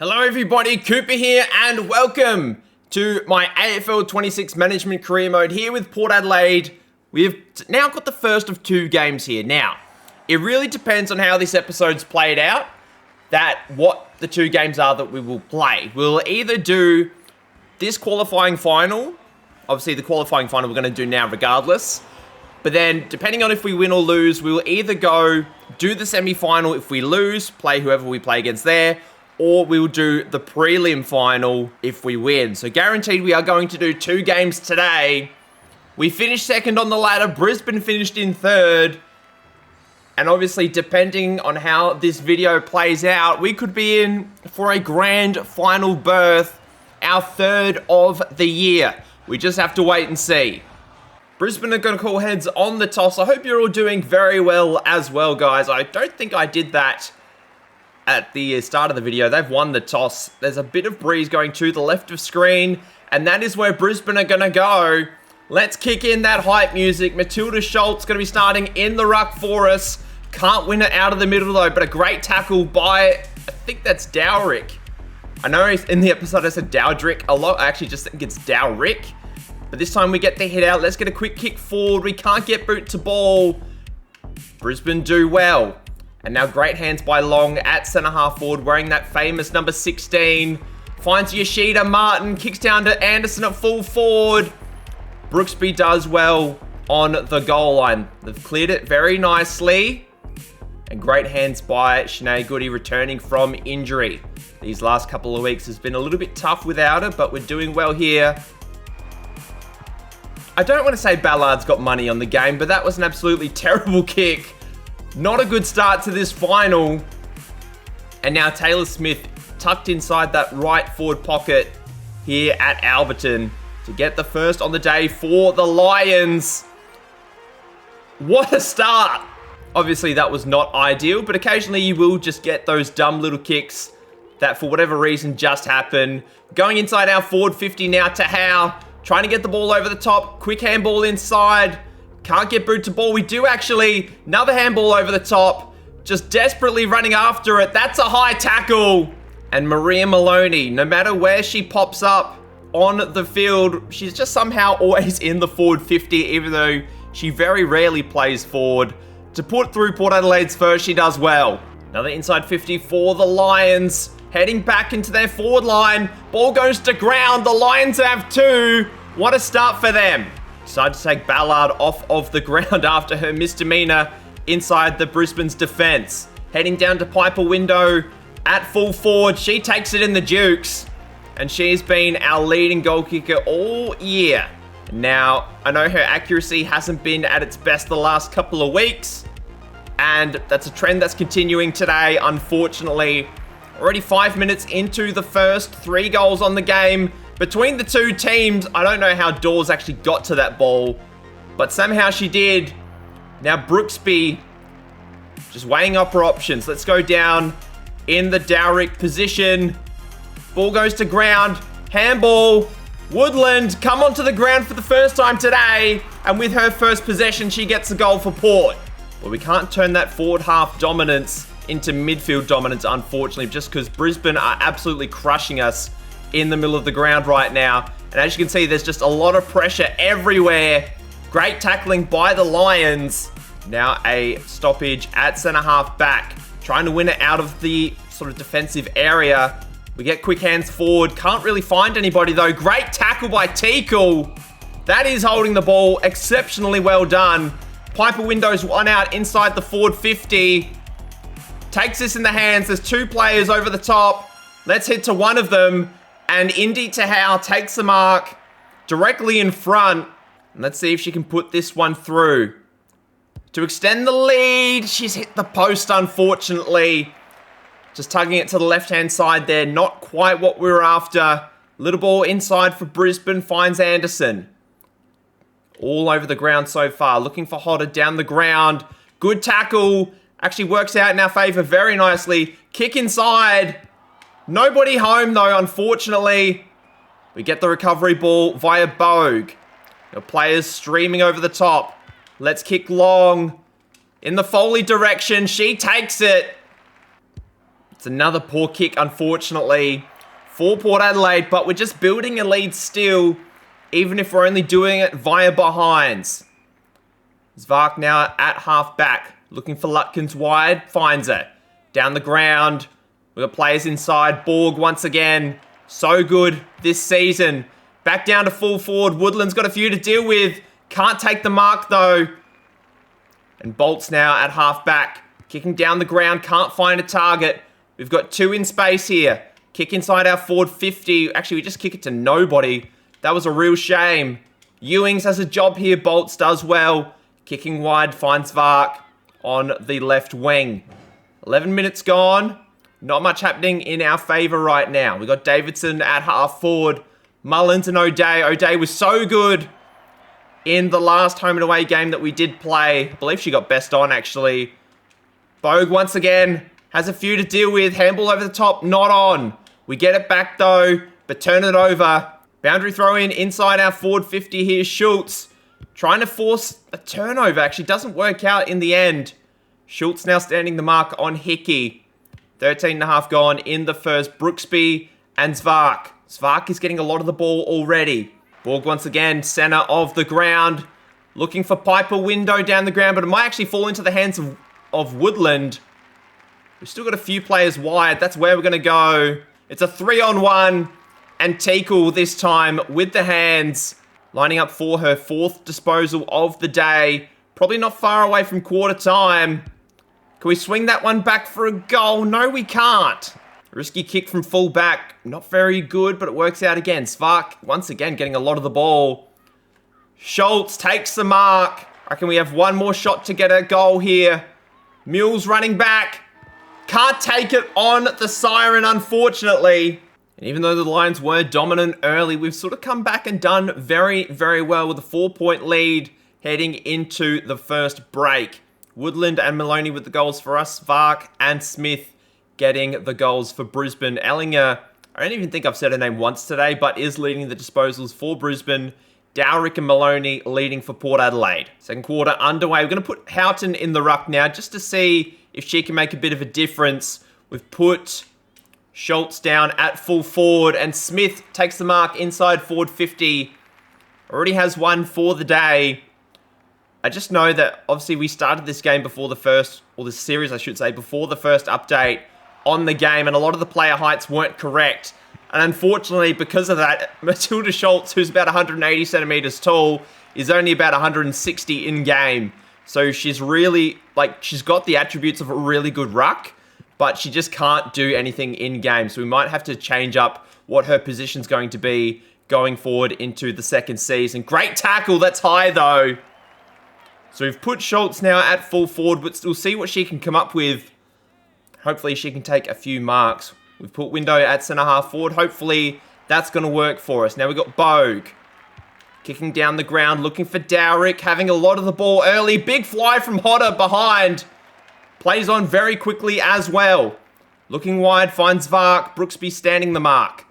Hello everybody, Cooper here and welcome to my AFL 26 Management Career Mode here with Port Adelaide. We've now got the first of two games here. Now, it really depends on how this episode's played out, what the two games are that we will play. We'll either do this qualifying final, obviously the qualifying final we're going to do now regardless, but then depending on if we win or lose, we'll either go do the semi-final if we lose, play whoever we play against there, or we'll do the prelim final if we win. So guaranteed we are going to do two games today. We finished second on the ladder. Brisbane finished in third. And obviously, depending on how this video plays out, we could be in for a grand final berth, our third of the year. We just have to wait and see. Brisbane are going to call heads on the toss. I hope you're all doing very well as well, guys. I don't think I did that at the start of the video. They've won the toss. There's a bit of breeze going to the left of screen, and that is where Brisbane are going to go. Let's kick in that hype music. Matilda Schultz going to be starting in the ruck for us. Can't win it out of the middle though, but a great tackle by, I think that's Dowrick. I know in the episode I said Dowdrick a lot. I actually just think it's Dowrick. But this time we get the hit out. Let's get a quick kick forward. We can't get boot to ball. Brisbane do well. And now great hands by Long at centre-half forward, wearing that famous number 16. Finds Yoshida Martin, kicks down to Anderson at full forward. Brooksby does well on the goal line. They've cleared it very nicely. And great hands by Shanae Goody returning from injury. These last couple of weeks has been a little bit tough without her, but we're doing well here. I don't want to say Ballard's got money on the game, but that was an absolutely terrible kick. Not a good start to this final. And now Taylor Smith tucked inside that right forward pocket here at Alberton to get the first on the day for the Lions. What a start. Obviously that was not ideal, but occasionally you will just get those dumb little kicks that for whatever reason just happen. Going inside our forward 50 now to Howe. Trying to get the ball over the top. Quick handball inside. Can't get boot to ball. We do actually. Another handball over the top. Just desperately running after it. That's a high tackle. And Maria Maloney, no matter where she pops up on the field, she's just somehow always in the forward 50, even though she very rarely plays forward. To put through Port Adelaide's first, she does well. Another inside 50 for the Lions. Heading back into their forward line. Ball goes to ground. The Lions have two. What a start for them. Decided to take Ballard off of the ground after her misdemeanor inside the Brisbane's defense. Heading down to Piper Window at full forward. She takes it in the Dukes. And she's been our leading goal kicker all year. Now, I know her accuracy hasn't been at its best the last couple of weeks. And that's a trend that's continuing today, unfortunately. Already 5 minutes into the first, 3 goals on the game. Between the two teams, I don't know how Dawes actually got to that ball, but somehow she did. Now Brooksby just weighing up her options. Let's go down in the Dowrick position. Ball goes to ground. Handball. Woodland come onto the ground for the first time today, and with her first possession, she gets a goal for Port. Well, we can't turn that forward half dominance into midfield dominance, unfortunately, just because Brisbane are absolutely crushing us in the middle of the ground right now. And as you can see, there's just a lot of pressure everywhere. Great tackling by the Lions. Now a stoppage at centre-half back. Trying to win it out of the sort of defensive area. We get quick hands forward. Can't really find anybody though. Great tackle by Teakle. That is holding the ball exceptionally well done. Piper Windows one out inside the forward 50. Takes this in the hands. There's two players over the top. Let's hit to one of them. And Indy to Howe takes the mark directly in front. And let's see if she can put this one through. To extend the lead, she's hit the post, unfortunately. Just tugging it to the left-hand side there. Not quite what we were after. Little ball inside for Brisbane. Finds Anderson. All over the ground so far. Looking for Hodder down the ground. Good tackle. Actually works out in our favour very nicely. Kick inside. Nobody home though, unfortunately. We get the recovery ball via Bogue. The players streaming over the top. Let's kick long. In the Foley direction. She takes it. It's another poor kick, unfortunately, for Port Adelaide, but we're just building a lead still, even if we're only doing it via behinds. Zvark now at half-back, looking for Lutkins wide, finds it. Down the ground, we've got players inside. Borg once again, so good this season. Back down to full forward. Woodland's got a few to deal with. Can't take the mark though. And Bolt's now at half-back, kicking down the ground, can't find a target. We've got 2 in space here. Kick inside our forward 50. Actually, we just kick it to nobody. That was a real shame. Ewings has a job here. Bolts does well. Kicking wide, finds Vark on the left wing. 11 minutes gone. Not much happening in our favour right now. We got Davidson at half forward. Mullins and O'Day. O'Day was so good in the last home and away game that we did play. I believe she got best on, actually. Bogue once again has a few to deal with. Handball over the top, not on. We get it back though, but turn it over. Boundary throw in inside our forward 50 here. Schultz trying to force a turnover. Actually doesn't work out in the end. Schultz now standing the mark on Hickey. 13.5 gone in the first. Brooksby and Zvark. Zvark is getting a lot of the ball already. Borg once again, center of the ground. Looking for Piper window down the ground, but it might actually fall into the hands of Woodland. We've still got a few players wide. That's where we're going to go. It's a 3-on-1. And Teakle this time with the hands. Lining up for her 4th disposal of the day. Probably not far away from quarter time. Can we swing that one back for a goal? No, we can't. Risky kick from full back. Not very good, but it works out again. Zvark, once again, getting a lot of the ball. Schultz takes the mark. I reckon we have one more shot to get a goal here. Mules running back. Can't take it on the siren, unfortunately. And even though the Lions were dominant early, we've sort of come back and done very, very well with a 4-point lead heading into the first break. Woodland and Maloney with the goals for us. Vark and Smith getting the goals for Brisbane. Ellinger, I don't even think I've said her name once today, but is leading the disposals for Brisbane. Dowrick and Maloney leading for Port Adelaide. Second quarter underway. We're going to put Houghton in the ruck now just to see if she can make a bit of a difference. We've put Schultz down at full forward, and Smith takes the mark inside forward 50. Already has one for the day. I just know that obviously we started this game before the first, or this series I should say, before the first update on the game, and a lot of the player heights weren't correct. And unfortunately, because of that, Matilda Schultz, who's about 180 centimeters tall, is only about 160 in game. So she's really, she's got the attributes of a really good ruck, but she just can't do anything in game. So we might have to change up what her position's going to be going forward into the second season. Great tackle, that's high though. So we've put Schultz now at full forward, but we'll see what she can come up with. Hopefully she can take a few marks. We've put Window at centre half forward. Hopefully that's going to work for us. Now we've got Bogue kicking down the ground, looking for Dowrick, having a lot of the ball early. Big fly from Hodder behind. Plays on very quickly as well. Looking wide, finds Vark. Brooksby standing the mark.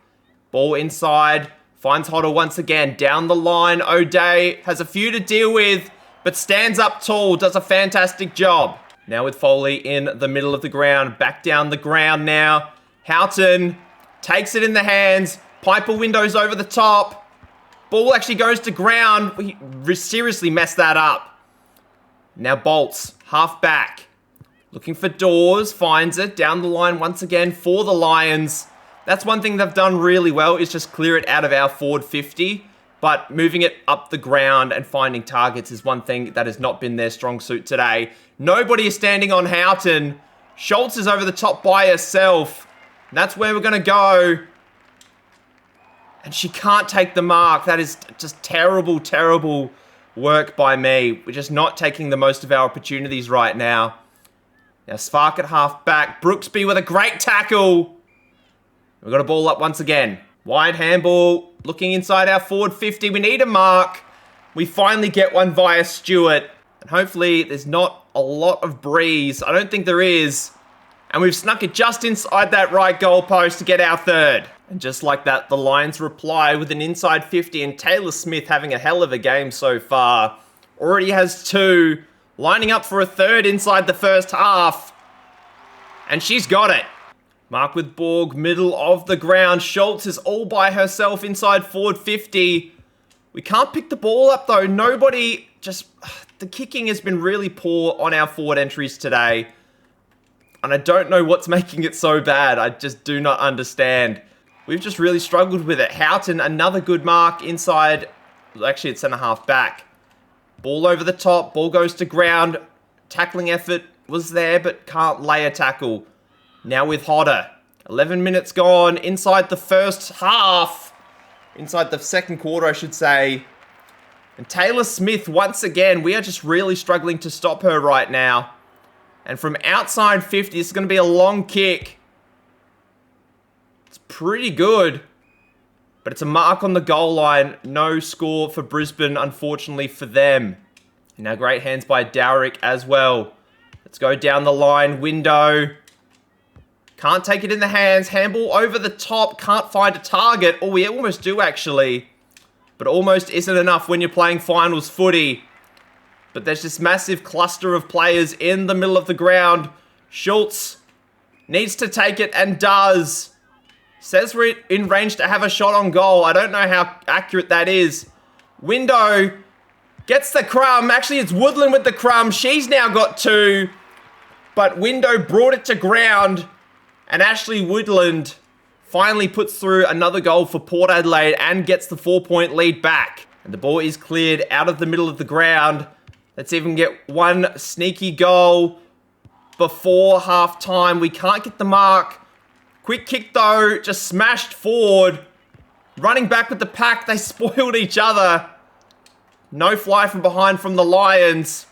Ball inside, finds Hodder once again. Down the line, O'Day has a few to deal with, but stands up tall, does a fantastic job. Now with Foley in the middle of the ground, back down the ground now. Houghton takes it in the hands. Piper windows over the top. Ball actually goes to ground. We seriously messed that up. Now Bolts, half back. Looking for Dawes, finds it. Down the line once again for the Lions. That's one thing they've done really well, is just clear it out of our forward 50. But moving it up the ground and finding targets is one thing that has not been their strong suit today. Nobody is standing on Houghton. Schultz is over the top by herself. And that's where we're going to go. And she can't take the mark. That is just terrible, terrible work by me. We're just not taking the most of our opportunities right now. Now Zvark at half back. Brooksby with a great tackle. We've got a ball up once again. Wide handball. Looking inside our forward 50. We need a mark. We finally get one via Stewart. And hopefully there's not a lot of breeze. I don't think there is. And we've snuck it just inside that right goalpost to get our third. And just like that, the Lions reply with an inside 50, and Taylor Smith having a hell of a game so far. Already has 2, lining up for a third inside the first half. And she's got it. Mark with Borg, middle of the ground. Schultz is all by herself inside forward 50. We can't pick the ball up though. Nobody just... The kicking has been really poor on our forward entries today. And I don't know what's making it so bad. I just do not understand. We've just really struggled with it. Houghton, another good mark inside. Actually, it's centre half back. Ball over the top. Ball goes to ground. Tackling effort was there, but can't lay a tackle. Now with Hodder. 11 minutes gone. Inside the first half. Inside the second quarter, I should say. And Taylor Smith, once again, we are just really struggling to stop her right now. And from outside 50, this is going to be a long kick. It's pretty good. But it's a mark on the goal line. No score for Brisbane, unfortunately for them. And now great hands by Dowrick as well. Let's go down the line. Window. Can't take it in the hands. Handball over the top. Can't find a target. Oh, we almost do actually. But almost isn't enough when you're playing finals footy. But there's this massive cluster of players in the middle of the ground. Schultz needs to take it and does. Says we're in range to have a shot on goal. I don't know how accurate that is. Window gets the crumb. Actually, it's Woodland with the crumb. She's now got 2. But Window brought it to ground. And Ashley Woodland finally puts through another goal for Port Adelaide and gets the 4-point lead back. And the ball is cleared out of the middle of the ground. Let's even get one sneaky goal before half-time. We can't get the mark. Quick kick, though. Just smashed forward. Running back with the pack. They spoiled each other. No fly from behind from the Lions.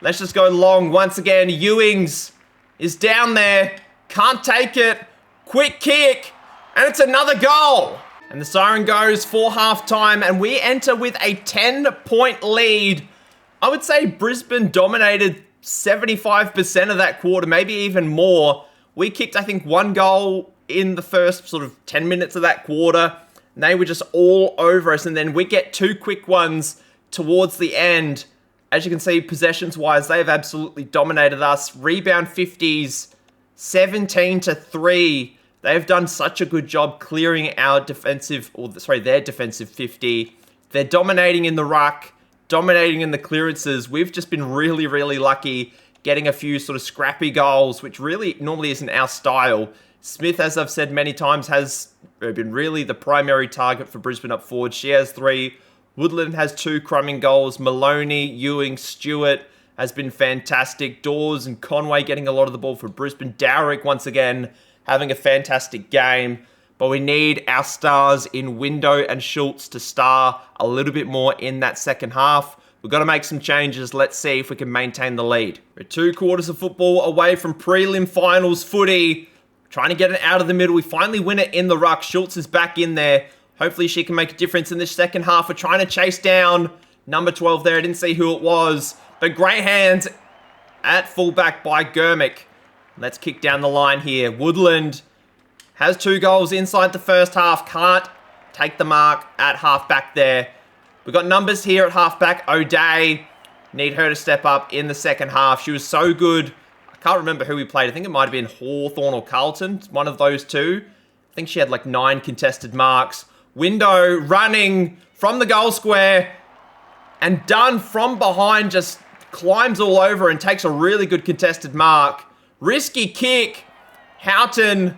Let's just go long once again. Ewings is down there. Can't take it. Quick kick. And it's another goal. And the siren goes for half-time. And we enter with a 10-point lead. I would say Brisbane dominated 75% of that quarter, maybe even more. We kicked, I think, 1 goal in the first sort of 10 minutes of that quarter. And they were just all over us. And then we get 2 quick ones towards the end. As you can see, possessions-wise, they have absolutely dominated us. Rebound 50s, 17-3. They've done such a good job clearing our defensive, their defensive 50. They're dominating in the ruck, dominating in the clearances. We've just been really, really lucky getting a few sort of scrappy goals, which really normally isn't our style. Smith, as I've said many times, has been really the primary target for Brisbane up forward. She has 3. Woodland has 2 crumbing goals. Maloney, Ewing, Stewart has been fantastic. Dawes and Conway getting a lot of the ball for Brisbane. Dowrick, once again, having a fantastic game. But we need our stars in Window and Schultz to star a little bit more in that second half. We've got to make some changes. Let's see if we can maintain the lead. We're 2 quarters of football away from prelim finals footy. Trying to get it out of the middle. We finally win it in the ruck. Schultz is back in there. Hopefully she can make a difference in this second half. We're trying to chase down number 12 there. I didn't see who it was. But great hands at fullback by Germick. Let's kick down the line here. Woodland has 2 goals inside the first half. Can't take the mark at halfback there. We've got numbers here at halfback. O'Day. Need her to step up in the second half. She was so good. I can't remember who we played. I think it might have been Hawthorn or Carlton. One of those 2. I think she had like 9 contested marks. Window running from the goal square. And Dunn from behind just climbs all over and takes a really good contested mark. Risky kick. Houghton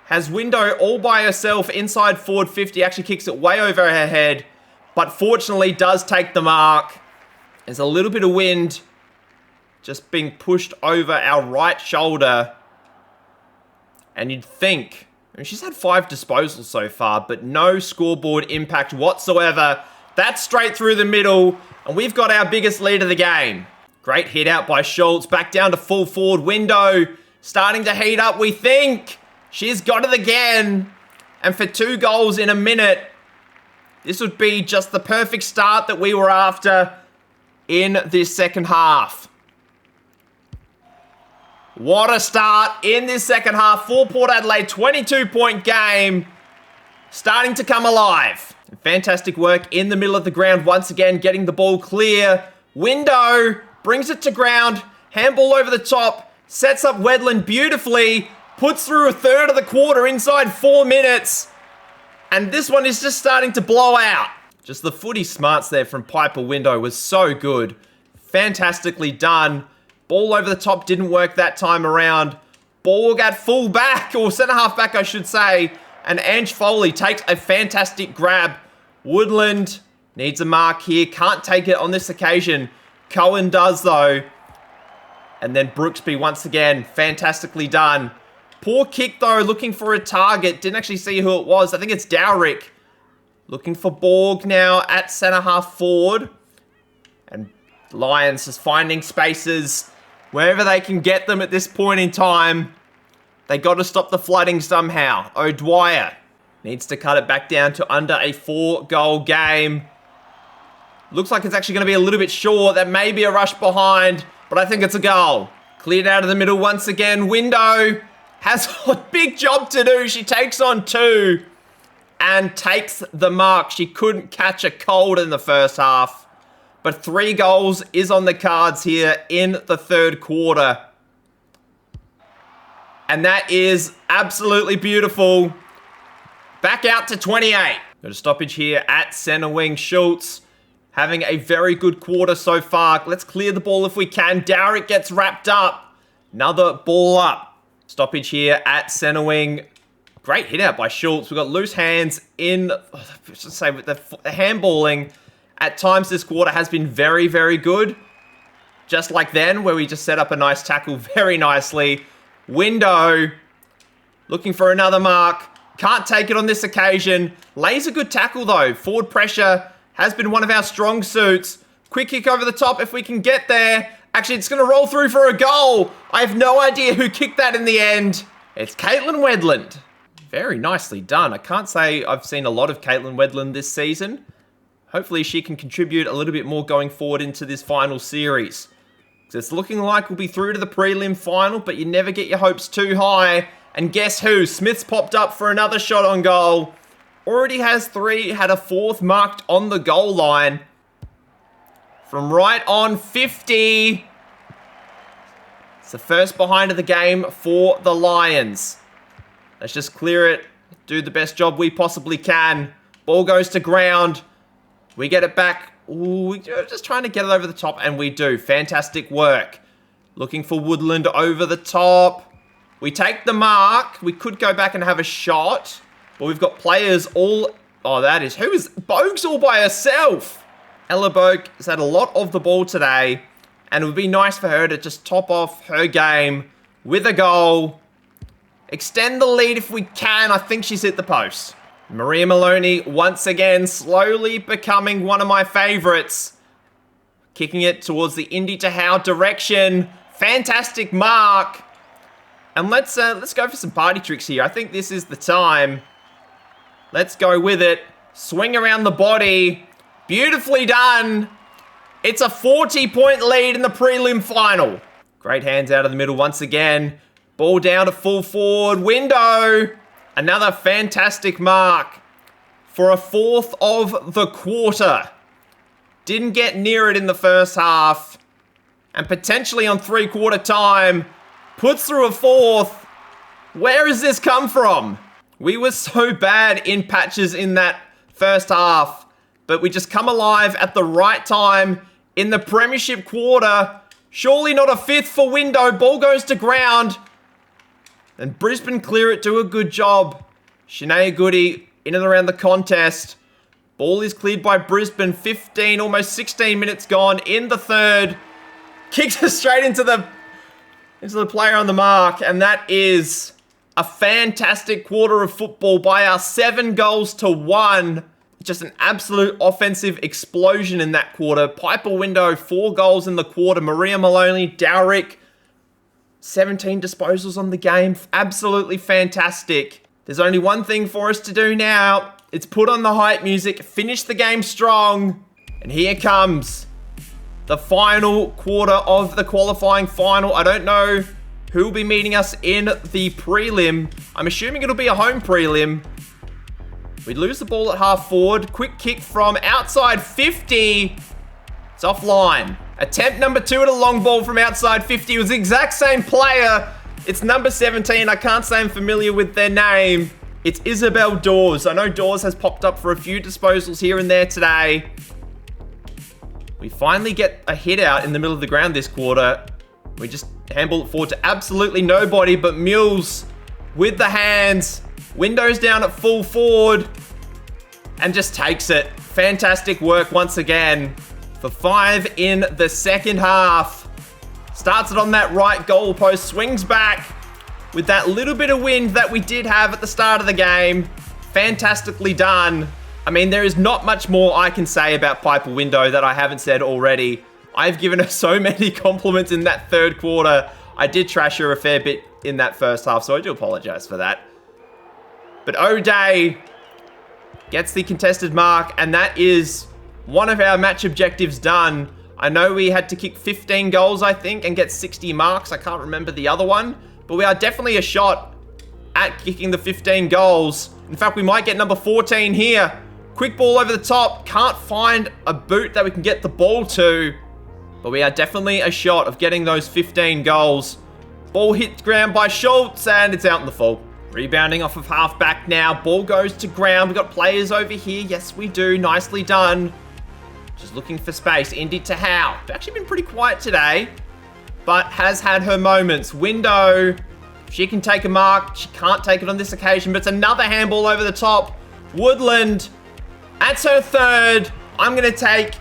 has Window all by herself inside forward 50. Actually kicks it way over her head. But fortunately does take the mark. There's a little bit of wind just being pushed over our right shoulder. And you'd think... I mean, she's had 5 disposals so far, but no scoreboard impact whatsoever. That's straight through the middle. And we've got our biggest lead of the game. Great hit out by Schultz. Back down to full forward. Window starting to heat up, we think. She's got it again. And for 2 goals in a minute, this would be just the perfect start that we were after in this second half. What a start in this second half for Port Adelaide. 22-point game. Starting to come alive. Fantastic work in the middle of the ground. Once again, getting the ball clear. Window brings it to ground. Handball over the top. Sets up Wedland beautifully. Puts through a third of the quarter inside 4 minutes. And this one is just starting to blow out. Just the footy smarts there from Piper Window was so good. Fantastically done. Ball over the top didn't work that time around. Ball at full back, or centre half back I should say. And Ange Foley takes a fantastic grab. Woodland needs a mark here. Can't take it on this occasion. Cohen does though. And then Brooksby once again. Fantastically done. Poor kick though, looking for a target. Didn't actually see who it was. I think it's Dowrick. Looking for Borg now at centre half forward. And Lions just finding spaces wherever they can get them at this point in time. They got to stop the flooding somehow. O'Dwyer needs to cut it back down to under a 4-goal game. Looks like it's actually going to be a little bit short. That may be a rush behind, but I think it's a goal. Cleared out of the middle once again. Window has a big job to do. She takes on 2 and takes the mark. She couldn't catch a cold in the first half, but 3 goals is on the cards here in the third quarter. And that is absolutely beautiful. Back out to 28. Got a stoppage here at centre wing. Schultz having a very good quarter so far. Let's clear the ball if we can. Dowrick gets wrapped up. Another ball up. Stoppage here at centre wing. Great hit out by Schultz. We've got loose hands in, let's just say, with the handballing at times this quarter has been very, very good. Just like then, where we just set up a nice tackle very nicely. Window looking for another mark. Can't take it on this occasion. Lays a good tackle though. Forward pressure has been one of our strong suits. Quick kick over the top if we can get there. Actually, it's going to roll through for a goal. I have no idea who kicked that in the end. It's Caitlin Wedland. Very nicely done. I can't say I've seen a lot of Caitlin Wedland this season. Hopefully she can contribute a little bit more going forward into this final series. It's looking like we'll be through to the prelim final, but you never get your hopes too high. And guess who? Smith's popped up for another shot on goal. Already has 3, had a 4th marked on the goal line. From right on 50. It's the first behind of the game for the Lions. Let's just clear it. Do the best job we possibly can. Ball goes to ground. We get it back. Ooh, we're just trying to get it over the top, and we do. Fantastic work. Looking for Woodland over the top. We take the mark. We could go back and have a shot, but we've got players all... Oh, that is... Who is... Bogue's all by herself. Ella Bogue has had a lot of the ball today, and it would be nice for her to just top off her game with a goal. Extend the lead if we can. I think she's hit the post. Maria Maloney, once again, slowly becoming one of my favourites. Kicking it towards the Indy to Howe direction. Fantastic mark. And let's go for some party tricks here. I think this is the time. Let's go with it. Swing around the body. Beautifully done. It's a 40-point lead in the prelim final. Great hands out of the middle once again. Ball down to full forward. Window. Another fantastic mark for a 4th of the quarter. Didn't get near it in the first half. And potentially on 3-quarter time, puts through a 4th. Where has this come from? We were so bad in patches in that first half, but we just come alive at the right time in the Premiership quarter. Surely not a 5th for Window. Ball goes to ground. And Brisbane clear it, do a good job. Shania Goody in and around the contest. Ball is cleared by Brisbane. 15, almost 16 minutes gone in the third. Kicks it straight into the player on the mark. And that is a fantastic quarter of football by us. 7 goals to 1. Just an absolute offensive explosion in that quarter. Piper Window, 4 goals in the quarter. Maria Maloney, Dowrick, 17 disposals on the game. Absolutely fantastic. There's only one thing for us to do now. It's put on the hype music, finish the game strong. And here comes the final quarter of the qualifying final. I don't know who will be meeting us in the prelim. I'm assuming it'll be a home prelim. We lose the ball at half forward. Quick kick from outside 50. It's offline. Attempt number 2 at a long ball from outside 50. It was the exact same player It's number 17. I can't say I'm familiar with their name. It's Isabel Dawes. I know Dawes has popped up for a few disposals here and there today. We finally get a hit out in the middle of the ground this quarter. We just handball it forward to absolutely nobody but Mules with the hands. Windows down at full forward and just takes it. Fantastic work once again for 5 in the second half. Starts it on that right goal post, swings back with that little bit of wind that we did have at the start of the game. Fantastically done. I mean, there is not much more I can say about Piper Window that I haven't said already. I've given her so many compliments in that third quarter. I did trash her a fair bit in that first half, so I do apologize for that. But O'Day gets the contested mark, and that is one of our match objectives done. I know we had to kick 15 goals, I think, and get 60 marks. I can't remember the other one, but we are definitely a shot at kicking the 15 goals. In fact, we might get number 14 here. Quick ball over the top. Can't find a boot that we can get the ball to, but we are definitely a shot of getting those 15 goals. Ball hits ground by Schultz, and it's out in the full. Rebounding off of halfback now. Ball goes to ground. We've got players over here. Yes, we do. Nicely done. Just looking for space. Indy to Howe. It's actually been pretty quiet today, but has had her moments. Window. She can take a mark. She can't take it on this occasion, but it's another handball over the top. Woodland. That's her third. I'm going to take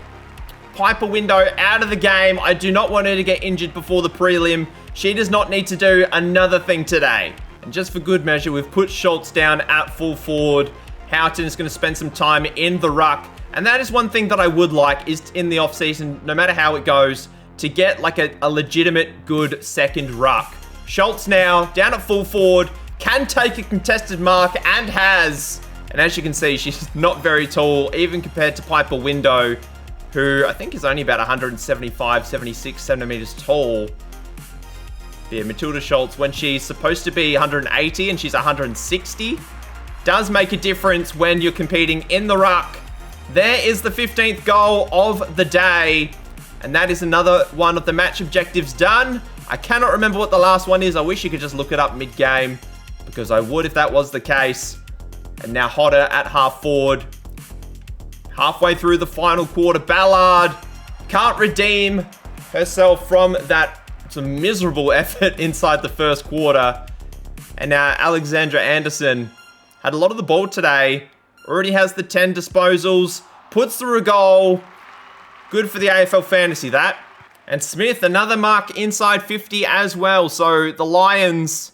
Piper Window out of the game. I do not want her to get injured before the prelim. She does not need to do another thing today. And just for good measure, we've put Schultz down at full forward. Houghton is going to spend some time in the ruck. And that is one thing that I would like, is in the off-season, no matter how it goes, to get like a legitimate good second ruck. Schultz now down at full forward, can take a contested mark and has. And as you can see, she's not very tall, even compared to Piper Window, who I think is only about 175, 76 centimeters tall. Yeah, Matilda Schultz, when she's supposed to be 180 and she's 160, does make a difference when you're competing in the ruck. There is the 15th goal of the day, and that is another one of the match objectives done. I cannot remember what the last one is. I wish you could just look it up mid-game, because I would if that was the case. And now Hodder at half forward. Halfway through the final quarter, Ballard can't redeem herself from that some miserable effort inside the first quarter. And now Alexandra Anderson had a lot of the ball today. Already has the 10 disposals. Puts through a goal. Good for the AFL fantasy, that. And Smith, another mark inside 50 as well. So the Lions,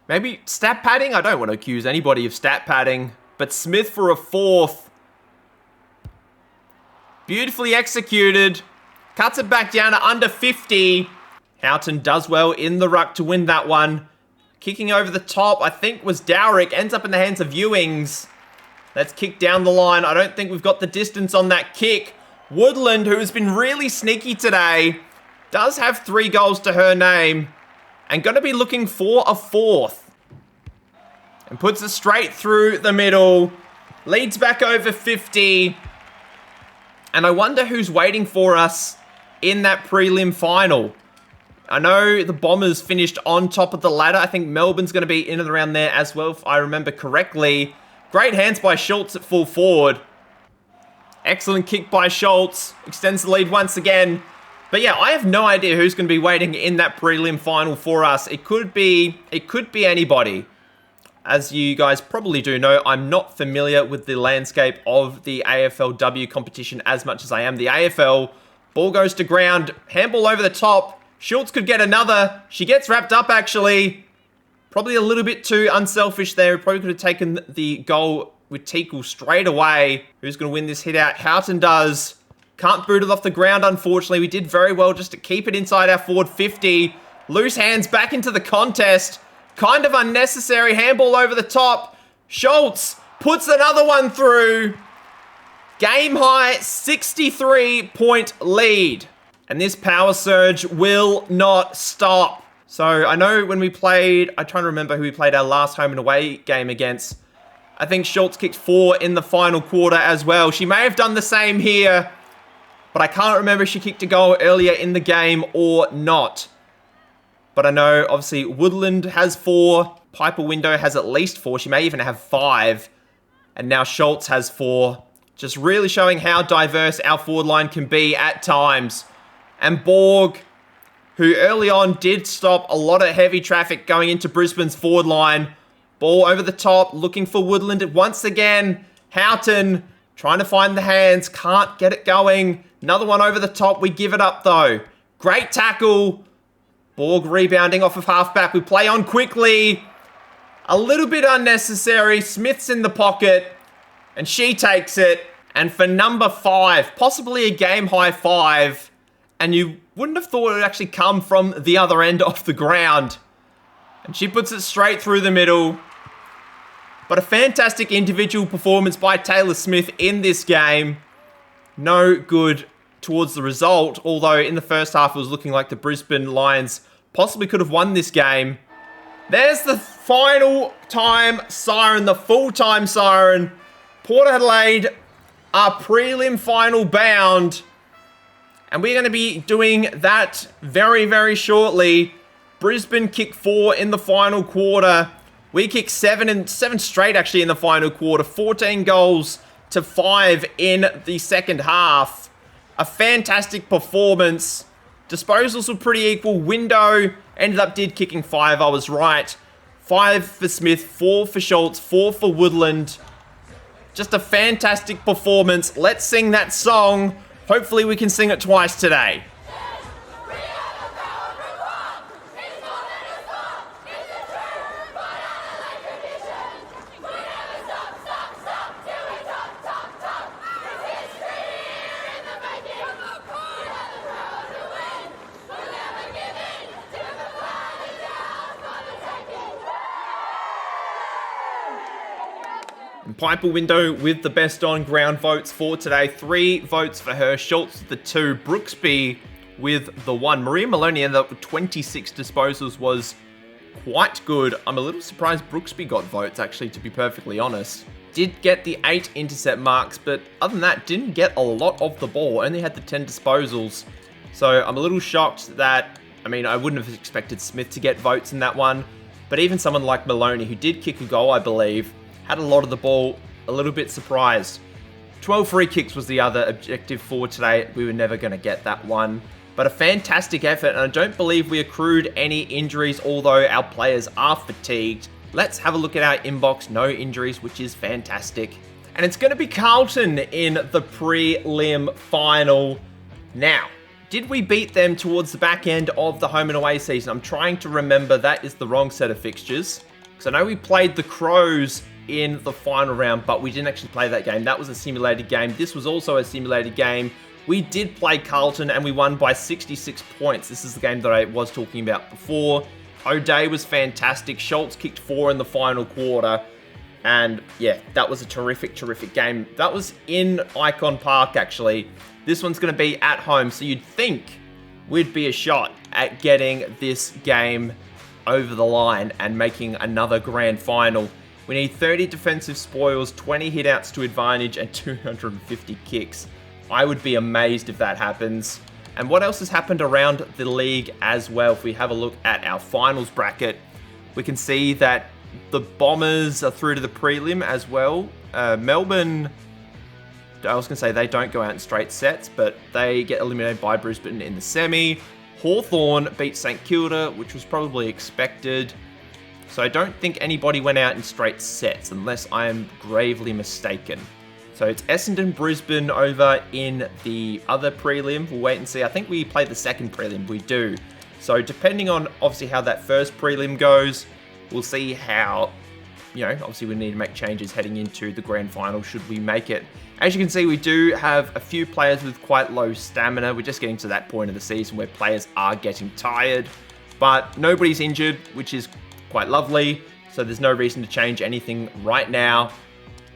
maybe stat padding? I don't want to accuse anybody of stat padding. But Smith for a fourth. Beautifully executed. Cuts it back down to under 50. Houghton does well in the ruck to win that one. Kicking over the top, I think, was Dowrick. Ends up in the hands of Ewings. Let's kick down the line. I don't think we've got the distance on that kick. Woodland, who has been really sneaky today, does have 3 goals to her name. And going to be looking for a fourth. And puts it straight through the middle. Leads back over 50. And I wonder who's waiting for us in that prelim final. I know the Bombers finished on top of the ladder. I think Melbourne's going to be in and around there as well, if I remember correctly. Great hands by Schultz at full forward. Excellent kick by Schultz. Extends the lead once again. But yeah, I have no idea who's going to be waiting in that prelim final for us. It could be anybody. As you guys probably do know, I'm not familiar with the landscape of the AFLW competition as much as I am the AFL. Ball goes to ground. Handball over the top. Schultz could get another. She gets wrapped up, actually. Probably a little bit too unselfish there. Probably could have taken the goal with Teakle straight away. Who's going to win this hit out? Houghton does. Can't boot it off the ground, unfortunately. We did very well just to keep it inside our forward 50. Loose hands back into the contest. Kind of unnecessary. Handball over the top. Schultz puts another one through. Game high 63-point lead. And this power surge will not stop. So I know when we played, I'm trying to remember who we played our last home and away game against. I think Schultz kicked 4 in the final quarter as well. She may have done the same here, but I can't remember if she kicked a goal earlier in the game or not. But I know, obviously, Woodland has 4. Piper Window has at least 4. She may even have 5. And now Schultz has 4. Just really showing how diverse our forward line can be at times. And Borg, who early on did stop a lot of heavy traffic going into Brisbane's forward line. Ball over the top, looking for Woodland once again. Houghton trying to find the hands, can't get it going. Another one over the top, we give it up though. Great tackle. Borg rebounding off of halfback. We play on quickly. A little bit unnecessary. Smith's in the pocket, and she takes it. And for number 5, possibly a game high 5, and you wouldn't have thought it would actually come from the other end of the ground. And she puts it straight through the middle. But a fantastic individual performance by Taylor Smith in this game. No good towards the result, although in the first half it was looking like the Brisbane Lions possibly could have won this game. There's the final time siren, the full-time siren. Port Adelaide are prelim final bound. And we're going to be doing that very, very shortly. Brisbane kicked 4 in the final quarter. We kicked 7 straight actually in the final quarter. 14 goals to 5 in the second half. A fantastic performance. Disposals were pretty equal. Window did kicking 5. I was right. 5 for Smith, 4 for Schultz, 4 for Woodland. Just a fantastic performance. Let's sing that song. Hopefully we can sing it twice today. And Piper Window with the best on ground votes for today. 3 votes for her. Schultz with the 2. Brooksby with the 1. Maria Maloney ended up with 26 disposals, was quite good. I'm a little surprised Brooksby got votes, actually, to be perfectly honest. Did get the 8 intercept marks, but other than that, didn't get a lot of the ball. Only had the 10 disposals. So I'm a little shocked that, I wouldn't have expected Smith to get votes in that one. But even someone like Maloney, who did kick a goal, I believe, had a lot of the ball, a little bit surprised. 12 free kicks was the other objective for today. We were never going to get that one. But a fantastic effort, and I don't believe we accrued any injuries, although our players are fatigued. Let's have a look at our inbox. No injuries, which is fantastic. And it's going to be Carlton in the prelim final. Now, did we beat them towards the back end of the home and away season? I'm trying to remember. That is the wrong set of fixtures. Because I know we played the Crows in the final round, but we didn't actually play that game. That was a simulated game. This was also a simulated game. We did play Carlton and we won by 66 points. This is the game that I was talking about before. O'Day was fantastic. Schultz kicked 4 in the final quarter. And yeah, that was a terrific, terrific game. That was in Icon Park, actually. This one's going to be at home, so you'd think we'd be a shot at getting this game over the line and making another grand final. We need 30 defensive spoils, 20 hitouts to advantage, and 250 kicks. I would be amazed if that happens. And what else has happened around the league as well? If we have a look at our finals bracket, we can see that the Bombers are through to the prelim as well. Melbourne, I was going to say they don't go out in straight sets, but they get eliminated by Brisbane in the semi. Hawthorn beat St Kilda, which was probably expected. So I don't think anybody went out in straight sets, unless I am gravely mistaken. So it's Essendon, Brisbane over in the other prelim. We'll wait and see. I think we play the second prelim. We do. So depending on, obviously, how that first prelim goes, we'll see how, obviously we need to make changes heading into the grand final should we make it. As you can see, we do have a few players with quite low stamina. We're just getting to that point of the season where players are getting tired. But nobody's injured, which is quite lovely, so there's no reason to change anything right now.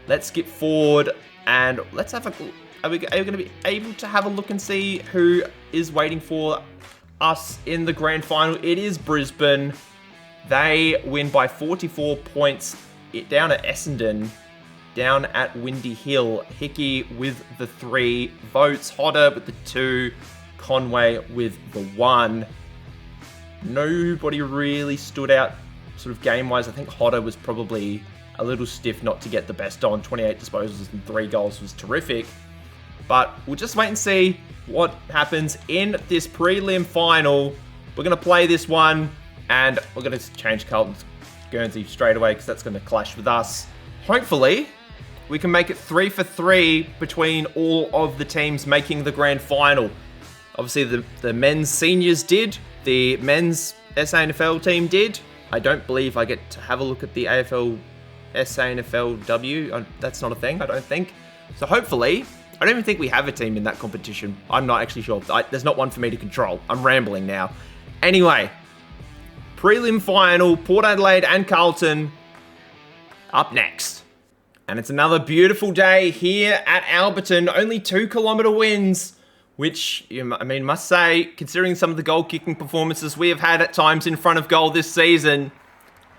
Let's skip forward and let's have a... Are we going to be able to have a look and see who is waiting for us in the grand final? It is Brisbane. They win by 44 points down at Essendon, down at Windy Hill. Hickey with the 3 votes, Hodder with the 2, Conway with the 1. Nobody really stood out sort of game-wise. I think Hodder was probably a little stiff not to get the best on. 28 disposals and 3 goals was terrific. But we'll just wait and see what happens in this prelim final. We're going to play this one, and we're going to change Carlton's Guernsey straight away because that's going to clash with us. Hopefully, we can make it 3 for 3 between all of the teams making the grand final. Obviously, the men's seniors did. The men's SANFL team did. I don't believe I get to have a look at the AFL SANFLW. That's not a thing, I don't think. So hopefully, I don't even think we have a team in that competition. I'm not actually sure. There's not one for me to control. I'm rambling now. Anyway, prelim final, Port Adelaide and Carlton up next. And it's another beautiful day here at Alberton. Only 2-kilometre winds, which, I mean, must say, considering some of the goal-kicking performances we have had at times in front of goal this season,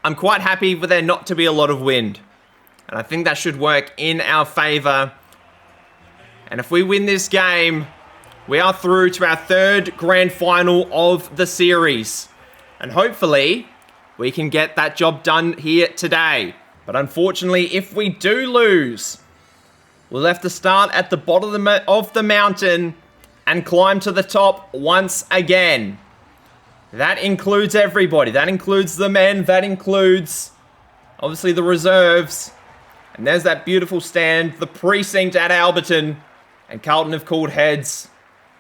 I'm quite happy for there not to be a lot of wind. And I think that should work in our favour. And if we win this game, we are through to our 3rd grand final of the series. And hopefully, we can get that job done here today. But unfortunately, if we do lose, we'll have to start at the bottom of the mountain and climb to the top once again. That includes everybody. That includes the men. That includes, obviously, the reserves. And there's that beautiful stand, the precinct at Alberton. And Carlton have called heads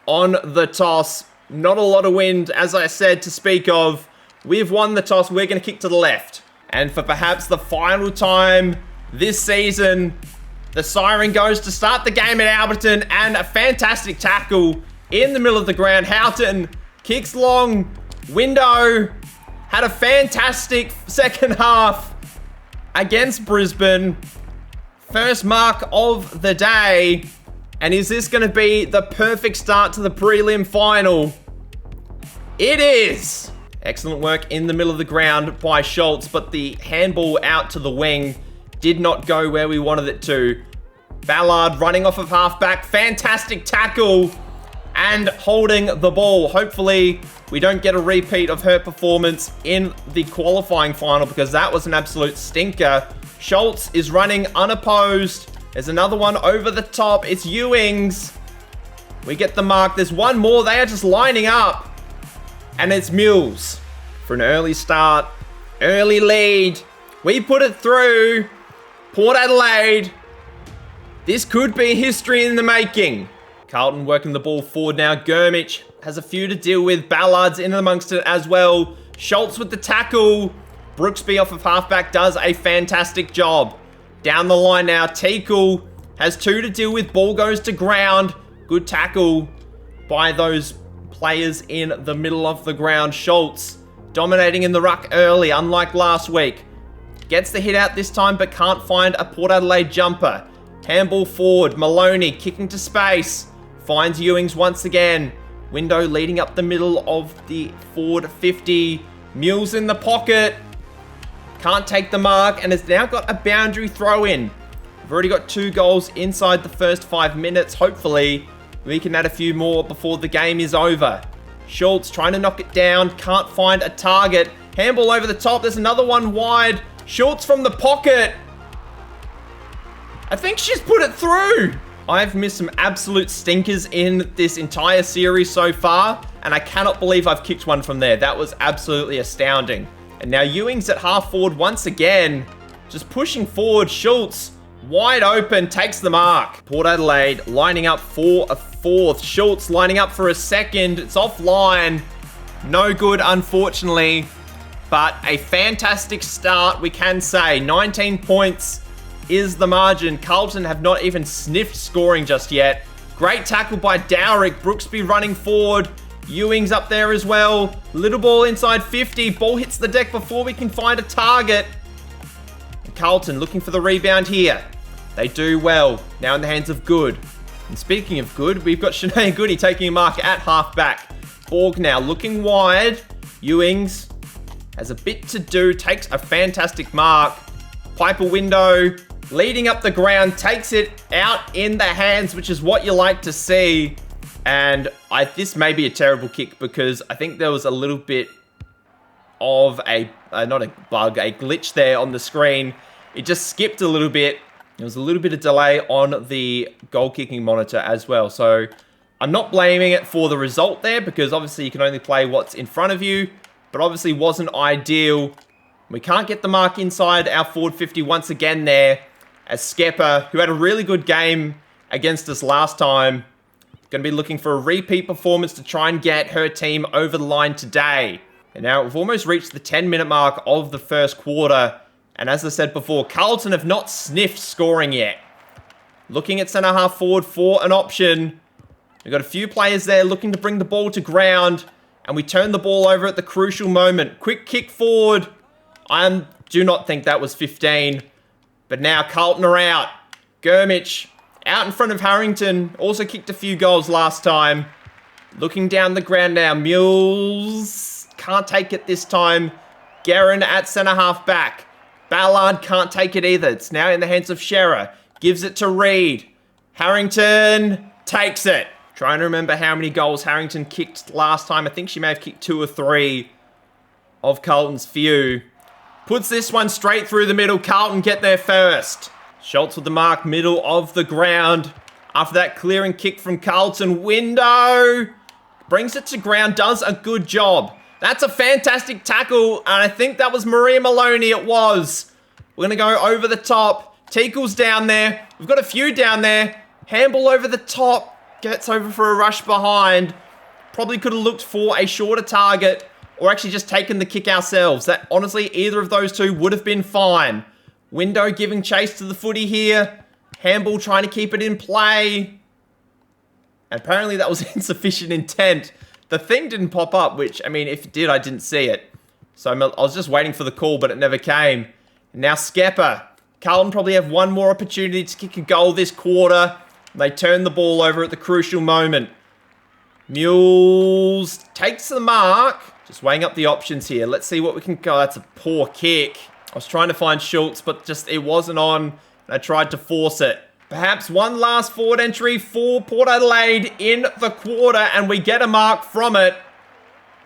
on the toss. Not a lot of wind, as I said, to speak of. We've won the toss. We're going to kick to the left. And for perhaps the final time this season, the siren goes to start the game at Alberton. And a fantastic tackle in the middle of the ground. Houghton kicks long. Window had a fantastic second half against Brisbane. First mark of the day. And is this going to be the perfect start to the prelim final? It is! Excellent work in the middle of the ground by Schultz, but the handball out to the wing did not go where we wanted it to. Ballard running off of halfback. Fantastic tackle and holding the ball. Hopefully, we don't get a repeat of her performance in the qualifying final because that was an absolute stinker. Schultz is running unopposed. There's another one over the top. It's Ewings. We get the mark. There's one more. They are just lining up. And it's Mules for an early start. Early lead. We put it through. Port Adelaide. This could be history in the making. Carlton working the ball forward now. Gurmich has a few to deal with. Ballard's in amongst it as well. Schultz with the tackle. Brooksby off of halfback does a fantastic job. Down the line now, Teakle has 2 to deal with. Ball goes to ground. Good tackle by those players in the middle of the ground. Schultz dominating in the ruck early, unlike last week. Gets the hit out this time, but can't find a Port Adelaide jumper. Handball forward. Maloney kicking to space. Finds Ewings once again. Window leading up the middle of the forward 50. Mules in the pocket. Can't take the mark and has now got a boundary throw in. We've already got 2 goals inside the first 5 minutes. Hopefully, we can add a few more before the game is over. Schultz trying to knock it down. Can't find a target. Handball over the top. There's another one wide. Schultz from the pocket. I think she's put it through. I've missed some absolute stinkers in this entire series so far, and I cannot believe I've kicked one from there. That was absolutely astounding. And now Ewings at half forward once again. Just pushing forward. Schultz wide open. Takes the mark. Port Adelaide lining up for a 4th. Schultz lining up for a 2nd. It's offline. No good, unfortunately. But a fantastic start, we can say. 19 points is the margin. Carlton have not even sniffed scoring just yet. Great tackle by Dowrick. Brooksby running forward. Ewing's up there as well. Little ball inside 50. Ball hits the deck before we can find a target. And Carlton looking for the rebound here. They do well. Now in the hands of Good. And speaking of Good, we've got Shanae Goody taking a mark at halfback. Borg now looking wide. Ewings has a bit to do. Takes a fantastic mark. Piper Window leading up the ground. Takes it out in the hands, which is what you like to see. And this may be a terrible kick because I think there was a little bit of not a bug, a glitch there on the screen. It just skipped a little bit. There was a little bit of delay on the goal kicking monitor as well. So I'm not blaming it for the result there because obviously you can only play what's in front of you, but obviously wasn't ideal. We can't get the mark inside our forward 50 once again there as Skepper, who had a really good game against us last time, going to be looking for a repeat performance to try and get her team over the line today. And now we've almost reached the 10-minute mark of the first quarter. And as I said before, Carlton have not sniffed scoring yet. Looking at centre half forward for an option. We've got a few players there looking to bring the ball to ground. And we turn the ball over at the crucial moment. Quick kick forward. I do not think that was 15. But now Carlton are out. Gurmich out in front of Harrington. Also kicked a few goals last time. Looking down the ground now. Mules can't take it this time. Guerin at centre half back. Ballard can't take it either. It's now in the hands of Shearer. Gives it to Reed. Harrington takes it. Trying to remember how many goals Harrington kicked last time. I think she may have kicked 2 or 3 of Carlton's few. Puts this one straight through the middle. Carlton get there first. Schultz with the mark, middle of the ground. After that clearing kick from Carlton. Window. Brings it to ground. Does a good job. That's a fantastic tackle. And I think that was Maria Maloney. It was. We're going to go over the top. Teakle's down there. We've got a few down there. Handball over the top. Gets over for a rush behind. Probably could have looked for a shorter target. Or actually just taken the kick ourselves. That honestly, either of those two would have been fine. Window giving chase to the footy here. Handball trying to keep it in play. And apparently that was insufficient intent. The thing didn't pop up, which, I mean, if it did, I didn't see it. So I was just waiting for the call, but it never came. And now Skepper. Carlton probably have one more opportunity to kick a goal this quarter. They turn the ball over at the crucial moment. Mules takes the mark. Just weighing up the options here. Let's see what we can go. That's a poor kick. I was trying to find Schultz, but just it wasn't on. And I tried to force it. Perhaps one last forward entry for Port Adelaide in the quarter, and we get a mark from it.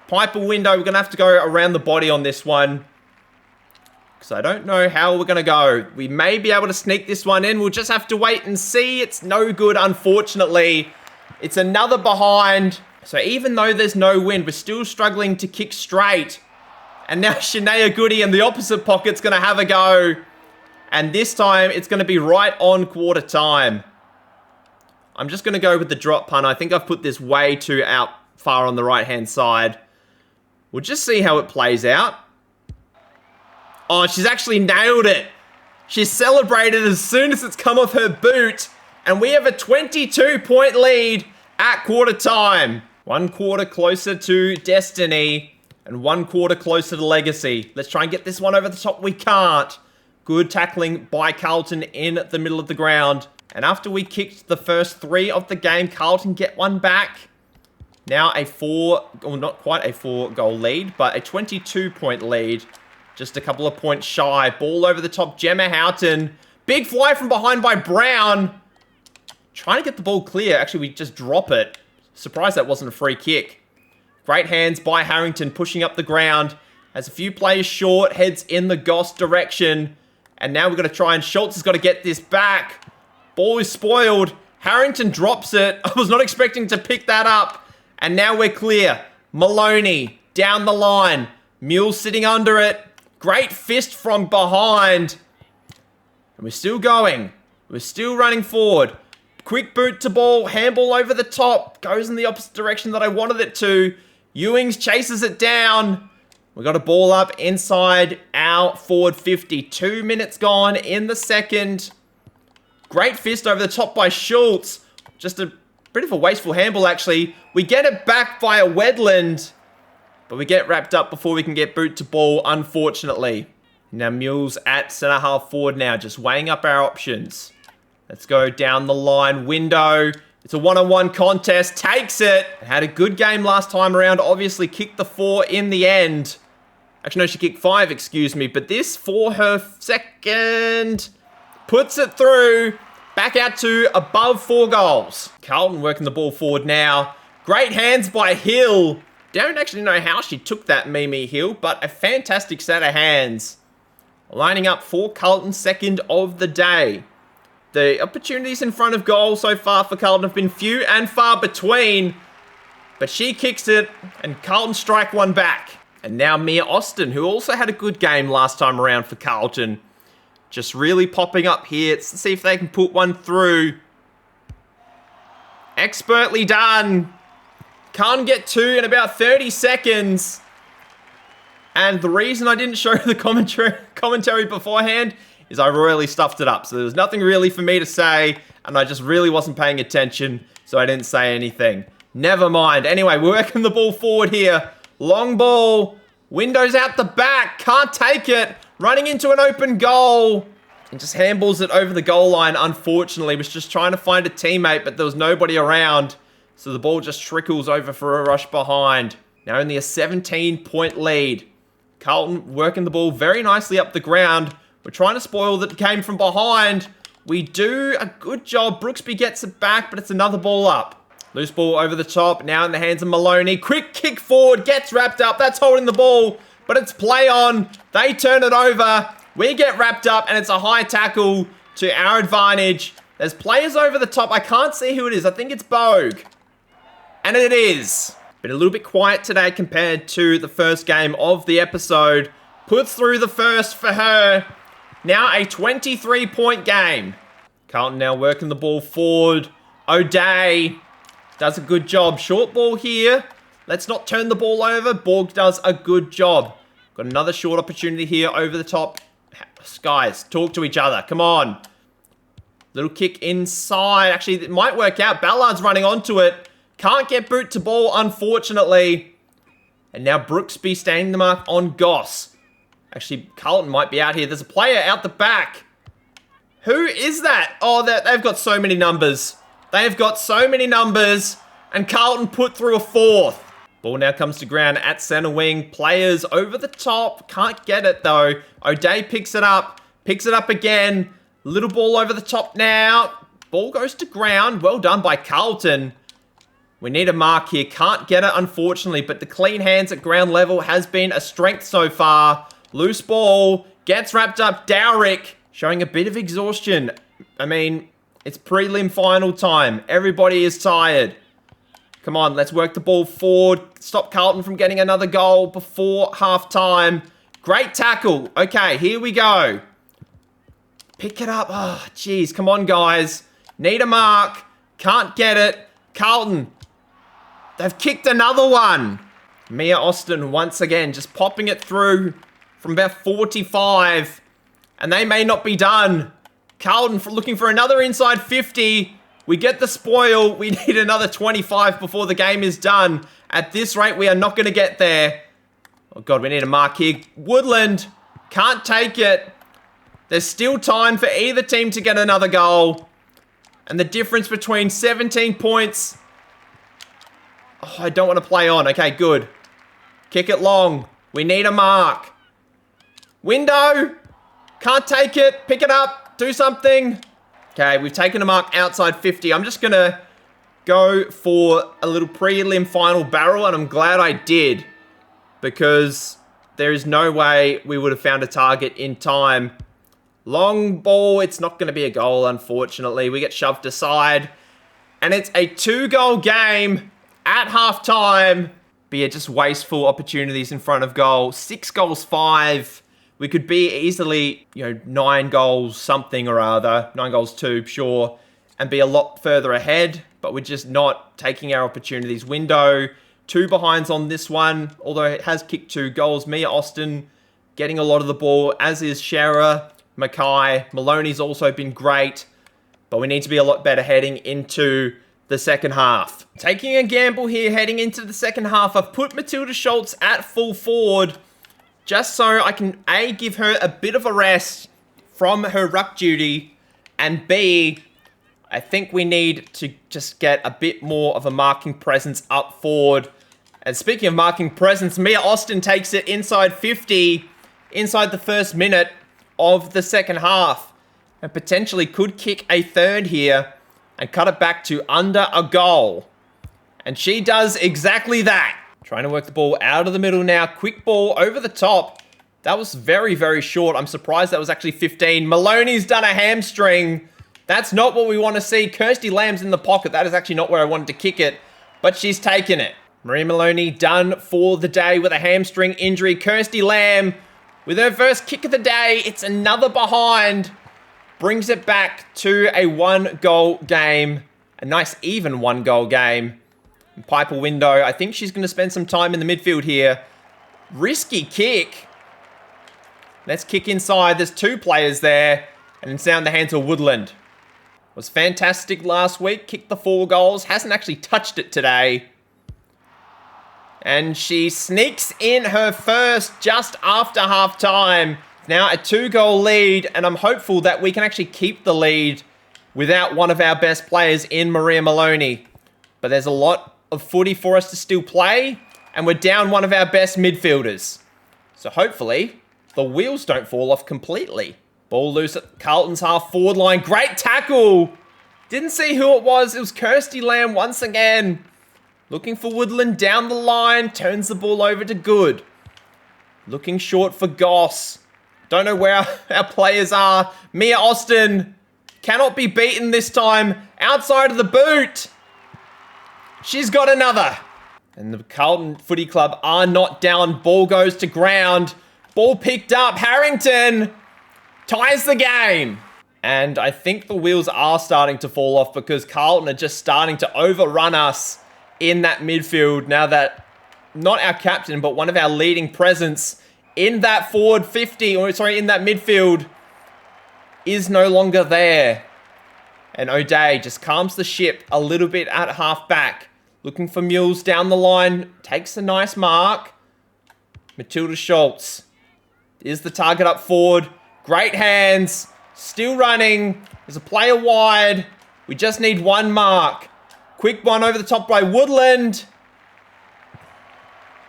Piper Window, we're going to have to go around the body on this one. Because I don't know how we're going to go. We may be able to sneak this one in. We'll just have to wait and see. It's no good, unfortunately. It's another behind. So even though there's no wind, we're still struggling to kick straight. And now Shania Goody in the opposite pocket's going to have a go. And this time, it's going to be right on quarter time. I'm just going to go with the drop punt. I think I've put this way too out far on the right-hand side. We'll just see how it plays out. Oh, she's actually nailed it. She's celebrated as soon as it's come off her boot. And we have a 22-point lead at quarter time. 1 quarter closer to destiny. And 1 quarter closer to legacy. Let's try and get this one over the top. We can't. Good tackling by Carlton in the middle of the ground. And after we kicked the first 3 of the game, Carlton get one back. Now a not quite a 4-goal lead, but a 22-point lead. Just a couple of points shy. Ball over the top, Gemma Houghton. Big fly from behind by Brown. Trying to get the ball clear. Actually, we just drop it. Surprised that wasn't a free kick. Great hands by Harrington pushing up the ground. Has a few players short, heads in the Goss direction. And now we're going to try and Schultz has got to get this back. Ball is spoiled. Harrington drops it. I was not expecting to pick that up. And now we're clear. Maloney down the line. Mule sitting under it. Great fist from behind. And we're still going. We're still running forward. Quick boot to ball. Handball over the top. Goes in the opposite direction that I wanted it to. Ewings chases it down. We got a ball up inside our forward 50. 2 minutes gone in the second. Great fist over the top by Schultz. Just a bit of a wasteful handball, actually. We get it back via Wedland. But we get wrapped up before we can get boot to ball, unfortunately. Now Mules at centre half forward now. Just weighing up our options. Let's go down the line. Window. It's a one-on-one contest. Takes it. Had a good game last time around. Obviously kicked the 4 in the end. Actually, no, she kicked 5, excuse me. But this for her second. Puts it through. Back out to above 4 goals. Carlton working the ball forward now. Great hands by Hill. Don't actually know how she took that Mimi Hill, but a fantastic set of hands. Lining up for Carlton's second of the day. The opportunities in front of goal so far for Carlton have been few and far between. But she kicks it, and Carlton strike one back. And now Mia Austin, who also had a good game last time around for Carlton. Just really popping up here. Let's see if they can put one through. Expertly done. Can't get two in about 30 seconds. And the reason I didn't show the commentary beforehand is I royally stuffed it up. So there was nothing really for me to say, and I just really wasn't paying attention, so I didn't say anything. Never mind. Anyway, we're working the ball forward here. Long ball. Windows out the back. Can't take it. Running into an open goal. And just handballs it over the goal line, unfortunately. Was just trying to find a teammate, but there was nobody around. So the ball just trickles over for a rush behind. Now only a 17-point lead. Carlton working the ball very nicely up the ground. We're trying to spoil the game from behind. We do a good job. Brooksby gets it back, but it's another ball up. Loose ball over the top. Now in the hands of Maloney. Quick kick forward. Gets wrapped up. That's holding the ball, but it's play on. They turn it over. We get wrapped up, and it's a high tackle to our advantage. There's players over the top. I can't see who it is. I think it's Bogue. And it is. Been a little bit quiet today compared to the first game of the episode. Puts through the first for her. Now a 23-point game. Carlton now working the ball forward. O'Day does a good job. Short ball here. Let's not turn the ball over. Borg does a good job. Got another short opportunity here over the top. Guys, talk to each other. Come on. Little kick inside. Actually, it might work out. Ballard's running onto it. Can't get boot to ball, unfortunately. And now Brooksby standing the mark on Goss. Actually, Carlton might be out here. There's a player out the back. Who is that? Oh, they've got so many numbers. They've got so many numbers. And Carlton put through a fourth. Ball now comes to ground at center wing. Players over the top. Can't get it, though. O'Day picks it up. Picks it up again. Little ball over the top now. Ball goes to ground. Well done by Carlton. We need a mark here. Can't get it, unfortunately. But the clean hands at ground level has been a strength so far. Loose ball. Gets wrapped up. Dowrick showing a bit of exhaustion. I mean, it's prelim final time. Everybody is tired. Come on, let's work the ball forward. Stop Carlton from getting another goal before halftime. Great tackle. Okay, here we go. Pick it up. Oh, jeez. Come on, guys. Need a mark. Can't get it. Carlton. They've kicked another one. Mia Austin, once again, just popping it through from about 45. And they may not be done. Carlton looking for another inside 50. We get the spoil. We need another 25 before the game is done. At this rate, we are not going to get there. Oh, God, we need a mark here. Woodland can't take it. There's still time for either team to get another goal. And the difference between 17 points... Oh, I don't want to play on. Okay, good. Kick it long. We need a mark. Window. Can't take it. Pick it up. Do something. Okay, we've taken a mark outside 50. I'm just going to go for a little prelim final barrel, and I'm glad I did. Because there is no way we would have found a target in time. Long ball. It's not going to be a goal, unfortunately. We get shoved aside. And it's a 2-goal game at halftime. But yeah, just wasteful opportunities in front of goal. 6 goals, 5. We could be easily, 9 goals something or other. 9 goals 2, sure. And be a lot further ahead. But we're just not taking our opportunities. Window, 2 behinds on this one. Although it has kicked 2 goals. Mia Austin getting a lot of the ball. As is Shara, Mackay. Maloney's also been great. But we need to be a lot better heading into the second half. Taking a gamble here heading into the second half. I've put Matilda Schultz at full forward. Just so I can, A, give her a bit of a rest from her ruck duty, and B, I think we need to just get a bit more of a marking presence up forward. And speaking of marking presence, Mia Austin takes it inside 50, inside the first minute of the second half, and potentially could kick a third here and cut it back to under a goal. And she does exactly that. Trying to work the ball out of the middle now. Quick ball over the top. That was very, very short. I'm surprised that was actually 15. Maloney's done a hamstring. That's not what we want to see. Kirsty Lamb's in the pocket. That is actually not where I wanted to kick it, but she's taken it. Maria Maloney done for the day with a hamstring injury. Kirsty Lamb with her first kick of the day. It's another behind. Brings it back to a 1-goal game. A nice even 1-goal game. And Piper Window, I think she's going to spend some time in the midfield here. Risky kick. Let's kick inside. There's 2 players there. And it's down the hands of Woodland. Was fantastic last week. Kicked the 4 goals. Hasn't actually touched it today. And she sneaks in her first just after half time. Now a 2-goal lead. And I'm hopeful that we can actually keep the lead without one of our best players in Maria Maloney. But there's a lot of footy for us to still play. And we're down one of our best midfielders. So hopefully the wheels don't fall off completely. Ball loose at Carlton's half-forward line. Great tackle. Didn't see who it was. It was Kirsty Lamb once again. Looking for Woodland down the line. Turns the ball over to Good. Looking short for Goss. Don't know where our players are. Mia Austin cannot be beaten this time. Outside of the boot. She's got another. And the Carlton Footy Club are not down. Ball goes to ground. Ball picked up. Harrington ties the game. And I think the wheels are starting to fall off because Carlton are just starting to overrun us in that midfield now that not our captain, but one of our leading presence in that forward 50, or sorry, in that midfield is no longer there. And O'Day just calms the ship a little bit at half back. Looking for Mules down the line. Takes a nice mark. Matilda Schultz is the target up forward. Great hands. Still running. There's a player wide. We just need 1 mark. Quick one over the top by Woodland.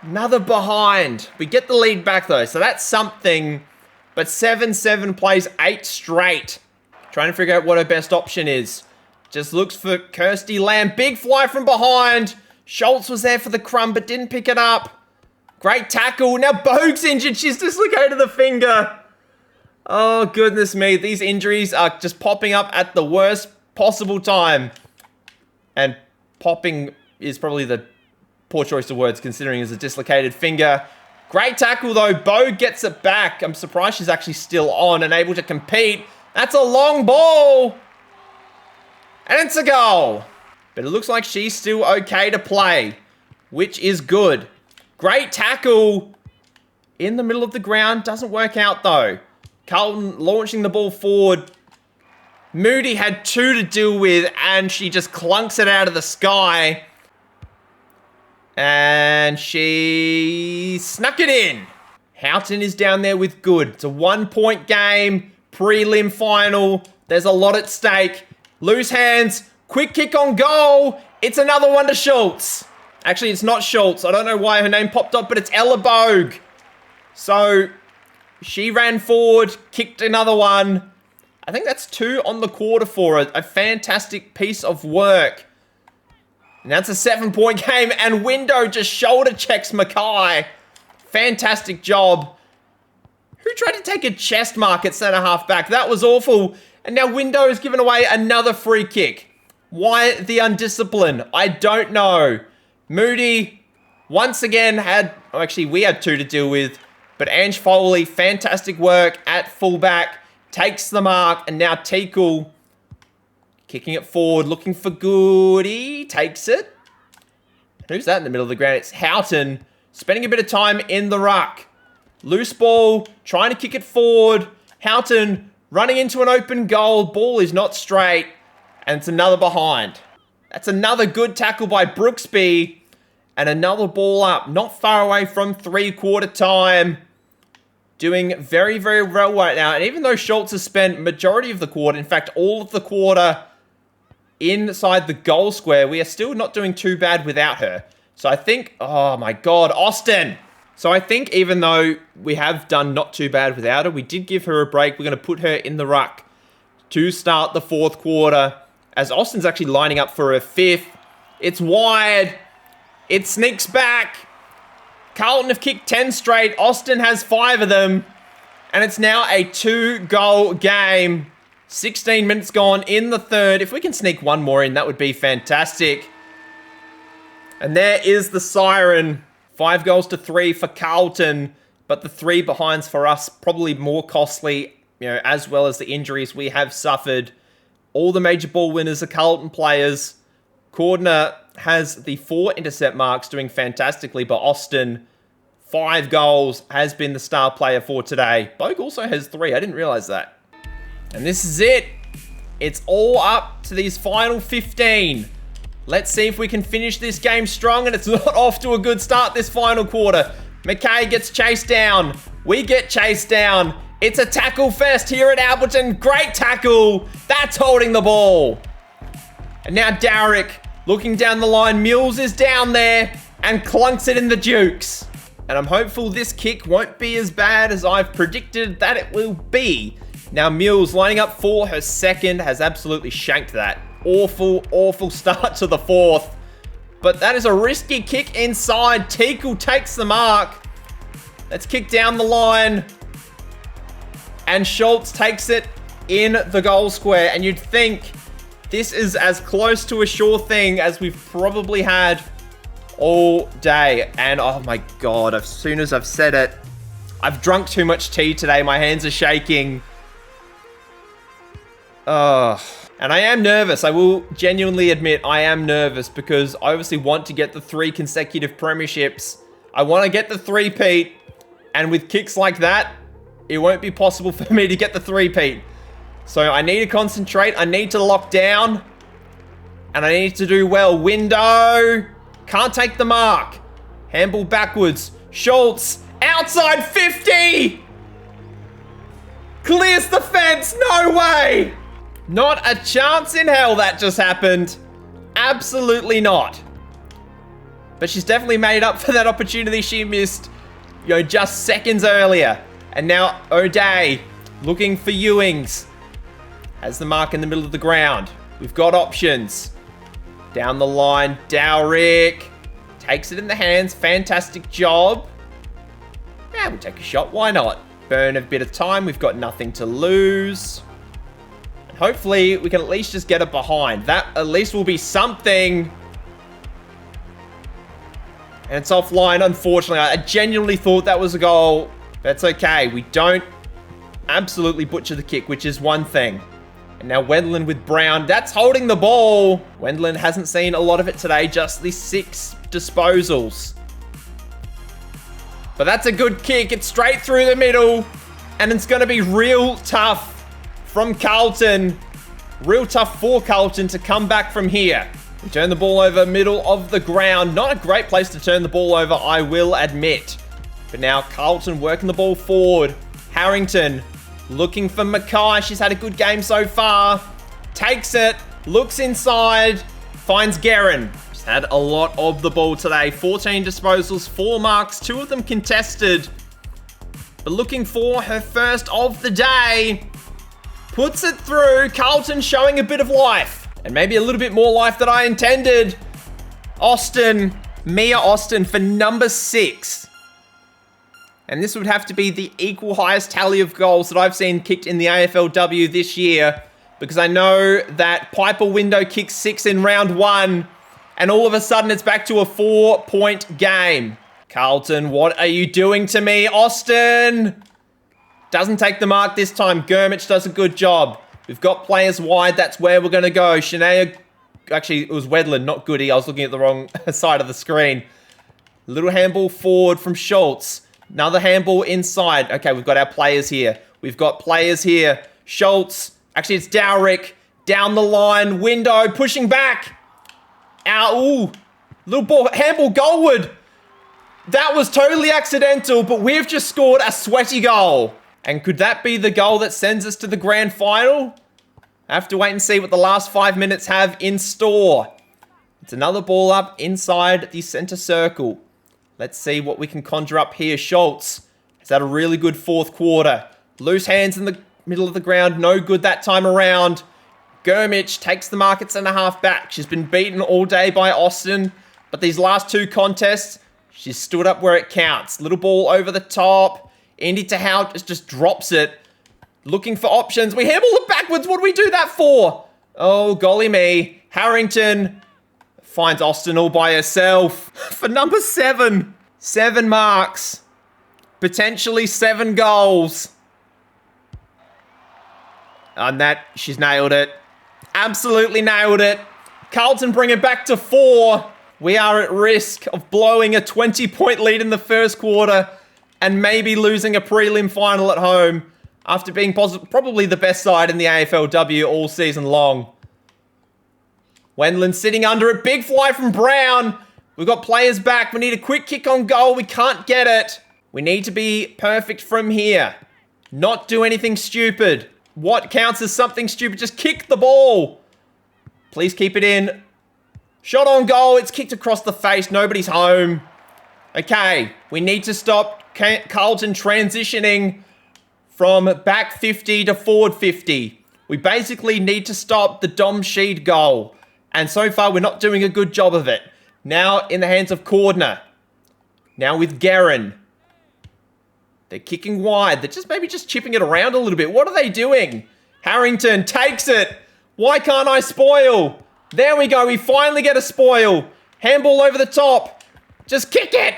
Another behind. We get the lead back though, so that's something. But 7-7 plays 8 straight. Trying to figure out what her best option is. Just looks for Kirsty Lamb. Big fly from behind. Schultz was there for the crumb, but didn't pick it up. Great tackle. Now Bogue's injured. She's dislocated the finger. Oh, goodness me. These injuries are just popping up at the worst possible time. And popping is probably the poor choice of words considering it's a dislocated finger. Great tackle though. Bogue gets it back. I'm surprised she's actually still on and able to compete. That's a long ball. And it's a goal. But it looks like she's still okay to play, which is good. Great tackle in the middle of the ground. Doesn't work out though. Carlton launching the ball forward. Moody had 2 to deal with and she just clunks it out of the sky. And she snuck it in. Houghton is down there with Good. It's a 1-point game. Prelim final. There's a lot at stake. Loose hands. Quick kick on goal. It's another one to Schultz. Actually, it's not Schultz. I don't know why her name popped up, but it's Ella Bogue. So, she ran forward, kicked another one. I think that's 2 on the quarter for it. A fantastic piece of work. And that's a 7-point game, and Window just shoulder checks Mackay. Fantastic job. Who tried to take a chest mark at centre half back? That was awful. And now Window has given away another free kick. Why the undiscipline? I don't know. Moody, once again, actually, we had 2 to deal with. But Ange Foley, fantastic work at fullback. Takes the mark. And now Teakle kicking it forward, looking for Goody. Takes it. Who's that in the middle of the ground? It's Houghton. Spending a bit of time in the ruck. Loose ball. Trying to kick it forward. Houghton running into an open goal. Ball is not straight. And it's another behind. That's another good tackle by Brooksby. And another ball up. Not far away from 3/4 time. Doing very, very well right now. And even though Schultz has spent majority of the quarter, in fact, all of the quarter inside the goal square, we are still not doing too bad without her. So I think, oh my God, Austin. So I think even though we have done not too bad without her, we did give her a break. We're going to put her in the ruck to start the 4th quarter. As Austin's actually lining up for her 5th. It's wide. It sneaks back. Carlton have kicked 10 straight. Austin has 5 of them. And it's now a 2-goal game. 16 minutes gone in the third. If we can sneak one more in, that would be fantastic. And there is the siren. 5 goals to 3 for Carlton. But the 3 behinds for us, probably more costly, as well as the injuries we have suffered. All the major ball winners are Carlton players. Cordner has the 4 intercept marks, doing fantastically. But Austin, 5 goals, has been the star player for today. Bogue also has 3. I didn't realize that. And this is it. It's all up to these final 15. Let's see if we can finish this game strong. And it's not off to a good start this final quarter. McKay gets chased down. We get chased down. It's a tackle fest here at Alberton. Great tackle. That's holding the ball. And now Darrick looking down the line. Mills is down there and clunks it in the Dukes. And I'm hopeful this kick won't be as bad as I've predicted that it will be. Now Mills lining up for her second has absolutely shanked that. Awful, awful start to the fourth. But that is a risky kick inside. Teakle takes the mark. Let's kick down the line. And Schultz takes it in the goal square. And you'd think this is as close to a sure thing as we've probably had all day. And oh my God, as soon as I've said it, I've drunk too much tea today. My hands are shaking. And I am nervous. I will genuinely admit I am nervous because I obviously want to get the 3 consecutive premierships. I want to get the three-peat. And with kicks like that, it won't be possible for me to get the three-peat. So I need to concentrate. I need to lock down. And I need to do well. Window. Can't take the mark. Handball backwards. Schultz. Outside 50. Clears the fence. No way. Not a chance in hell that just happened. Absolutely not. But she's definitely made up for that opportunity she missed, just seconds earlier. And now O'Day looking for Ewings. Has the mark in the middle of the ground. We've got options. Down the line, Dowrick takes it in the hands. Fantastic job. Yeah, we'll take a shot. Why not? Burn a bit of time. We've got nothing to lose. Hopefully, we can at least just get it behind. That at least will be something. And it's offline, unfortunately. I genuinely thought that was a goal. That's okay. We don't absolutely butcher the kick, which is one thing. And now Wendland with Brown. That's holding the ball. Wendland hasn't seen a lot of it today. Just the 6 disposals. But that's a good kick. It's straight through the middle. And it's going to be real tough from Carlton. Real tough for Carlton to come back from here. We turn the ball over middle of the ground. Not a great place to turn the ball over, I will admit. But now Carlton working the ball forward. Harrington looking for Mackay. She's had a good game so far. Takes it. Looks inside. Finds Guerin. She's had a lot of the ball today. 14 disposals, 4 marks, 2 of them contested. But looking for her first of the day. Puts it through. Carlton showing a bit of life. And maybe a little bit more life than I intended. Austin. Mia Austin for number 6. And this would have to be the equal highest tally of goals that I've seen kicked in the AFLW this year. Because I know that Piper Window kicked 6 in round 1. And all of a sudden it's back to a 4-point game. Carlton, what are you doing to me, Austin? Doesn't take the mark this time. Gurmich does a good job. We've got players wide. That's where we're going to go. Shania, actually, it was Wedland, not Goody. I was looking at the wrong side of the screen. Little handball forward from Schultz. Another handball inside. Okay, we've got our players here. We've got players here. Schultz. Actually, it's Dowrick. Down the line. Window pushing back. Ow. Ooh. Little ball. Handball goalward. That was totally accidental, but we've just scored a sweaty goal. And could that be the goal that sends us to the grand final? I have to wait and see what the last 5 minutes have in store. It's another ball up inside the center circle. Let's see what we can conjure up here. Schultz has had a really good 4th quarter. Loose hands in the middle of the ground. No good that time around. Gurmich takes the mark at centre half back. She's been beaten all day by Austin. But these last 2 contests, She's stood up where it counts. Little ball over the top. Indy to Howe just drops it. Looking for options. We handle it backwards. What do we do that for? Oh, golly me. Harrington finds Austin all by herself for number 7. 7 marks. Potentially 7 goals. And that, she's nailed it. Absolutely nailed it. Carlton bring it back to 4. We are at risk of blowing a 20-point lead in the first quarter and maybe losing a prelim final at home after being probably the best side in the AFLW all season long. Wendland sitting under it. Big fly from Brown. We've got players back. We need a quick kick on goal. We can't get it. We need to be perfect from here. Not do anything stupid. What counts as something stupid? Just kick the ball. Please keep it in. Shot on goal. It's kicked across the face. Nobody's home. Okay. We need to stop Carlton transitioning from back 50 to forward 50. We basically need to stop the Dom Sheed goal. And so far, we're not doing a good job of it. Now in the hands of Cordner. Now with Guerin. They're kicking wide. They're maybe just chipping it around a little bit. What are they doing? Harrington takes it. Why can't I spoil? There we go. We finally get a spoil. Handball over the top. Just kick it.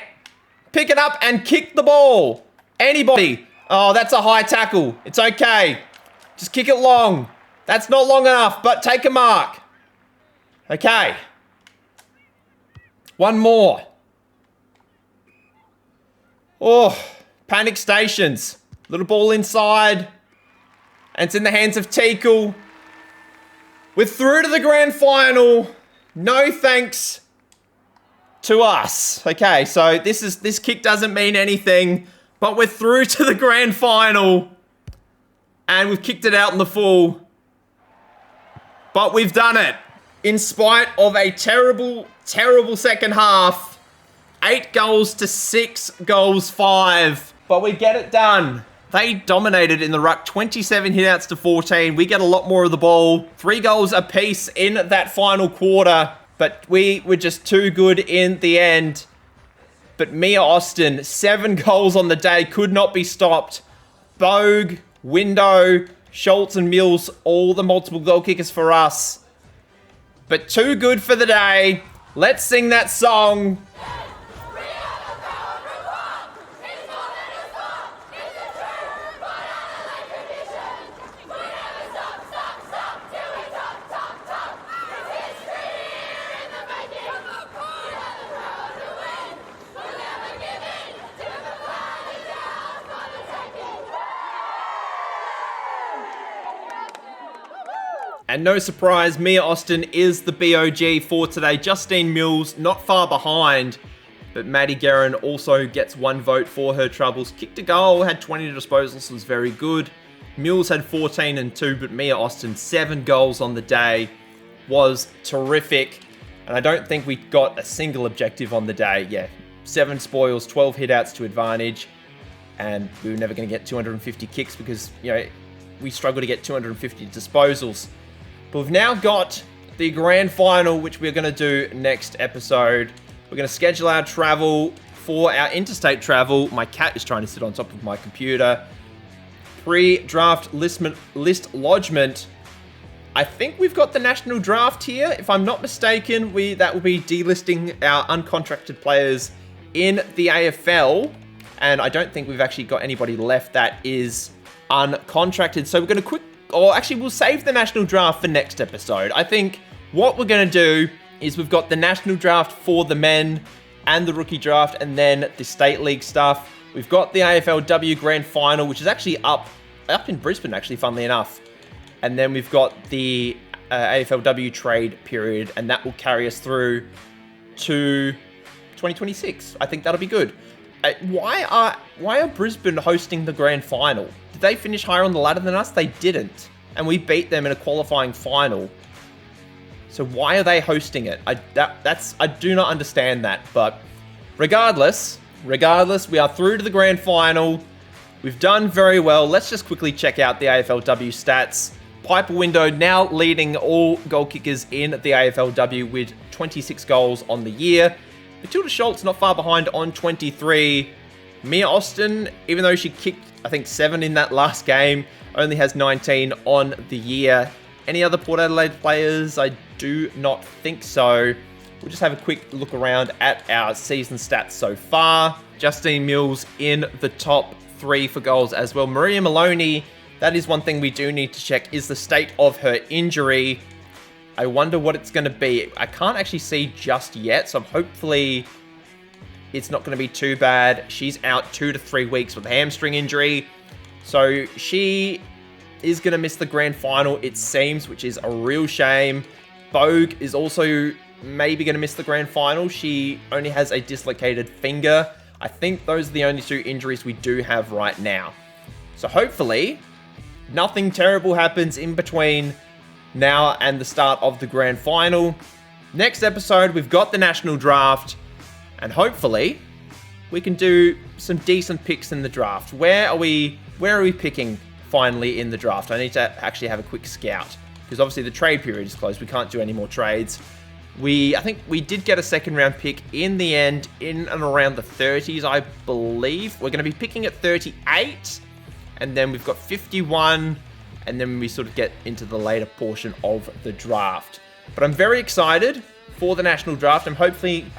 Pick it up and kick the ball. Anybody. Oh, that's a high tackle. It's okay. Just kick it long. That's not long enough, but take a mark. Okay. One more. Oh, panic stations. Little ball inside. And it's in the hands of Teakle. We're through to the grand final. No thanks to us. Okay, so this kick doesn't mean anything, but we're through to the grand final. And we've kicked it out in the full. But we've done it. In spite of a terrible, terrible second half. 8 goals to 6 goals 5. But we get it done. They dominated in the ruck, 27 hitouts to 14. We get a lot more of the ball. 3 goals apiece in that final quarter. But we were just too good in the end. But Mia Austin, 7 goals on the day, could not be stopped. Bogue, Window, Schultz and Mills, all the multiple goal kickers for us. But too good for the day. Let's sing that song. And no surprise, Mia Austin is the BOG for today. Justine Mills not far behind, but Maddie Guerin also gets 1 vote for her troubles. Kicked a goal, had 20 disposals, was very good. Mills had 14 and 2, but Mia Austin, 7 goals on the day, was terrific. And I don't think we got a single objective on the day. Yeah, 7 spoils, 12 hitouts to advantage, and we were never going to get 250 kicks because, you know, we struggle to get 250 disposals. But we've now got the grand final, which we're going to do next episode. We're going to schedule our travel for our interstate travel. My cat is trying to sit on top of my computer. Pre-draft list lodgement. I think we've got the national draft here. If I'm not mistaken, that will be delisting our uncontracted players in the AFL. And I don't think we've actually got anybody left that is uncontracted. So we're going to we'll save the national draft for next episode. I think what we're going to do is we've got the national draft for the men and the rookie draft and then the state league stuff. We've got the AFLW grand final, which is actually up in Brisbane, actually, funnily enough. And then we've got the AFLW trade period, and that will carry us through to 2026. I think that'll be good. Why are Brisbane hosting the grand final? Did they finish higher on the ladder than us? They didn't. And we beat them in a qualifying final. So why are they hosting it? I do not understand that. But regardless, we are through to the grand final. We've done very well. Let's just quickly check out the AFLW stats. Piper Window now leading all goal kickers in the AFLW with 26 goals on the year. Matilda Schultz not far behind on 23. Mia Austin, even though she kicked, I think, 7 in that last game, only has 19 on the year. Any other Port Adelaide players? I do not think so. We'll just have a quick look around at our season stats so far. Justine Mills in the top 3 for goals as well. Maria Maloney, that is one thing we do need to check, is the state of her injury. I wonder what it's going to be. I can't actually see just yet, so hopefully it's not going to be too bad. She's out 2 to 3 weeks with a hamstring injury. So she is going to miss the grand final, it seems, which is a real shame. Bogue is also maybe going to miss the grand final. She only has a dislocated finger. I think those are the only 2 injuries we do have right now. So hopefully nothing terrible happens in between now and the start of the grand final. Next episode, we've got the national draft, and hopefully we can do some decent picks in the draft. Where are we picking finally in the draft? I need to actually have a quick scout, because obviously the trade period is closed. We can't do any more trades. I think we did get a second round pick in the end, in and around the 30s, I believe. We're going to be picking at 38, and then we've got 51, and then we sort of get into the later portion of the draft. But I'm very excited for the national draft. I'm hopeful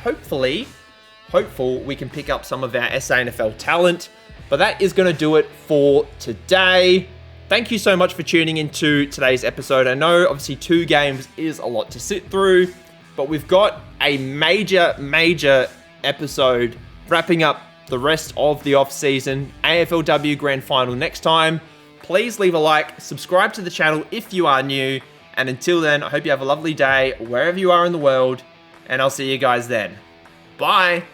we can pick up some of our SANFL talent. But that is going to do it for today. Thank you so much for tuning into today's episode. I know obviously 2 games is a lot to sit through, but we've got a major episode wrapping up the rest of the off-season. AFLW Grand Final next time. Please leave a like, subscribe to the channel if you are new, and until then, I hope you have a lovely day wherever you are in the world, and I'll see you guys then. Bye!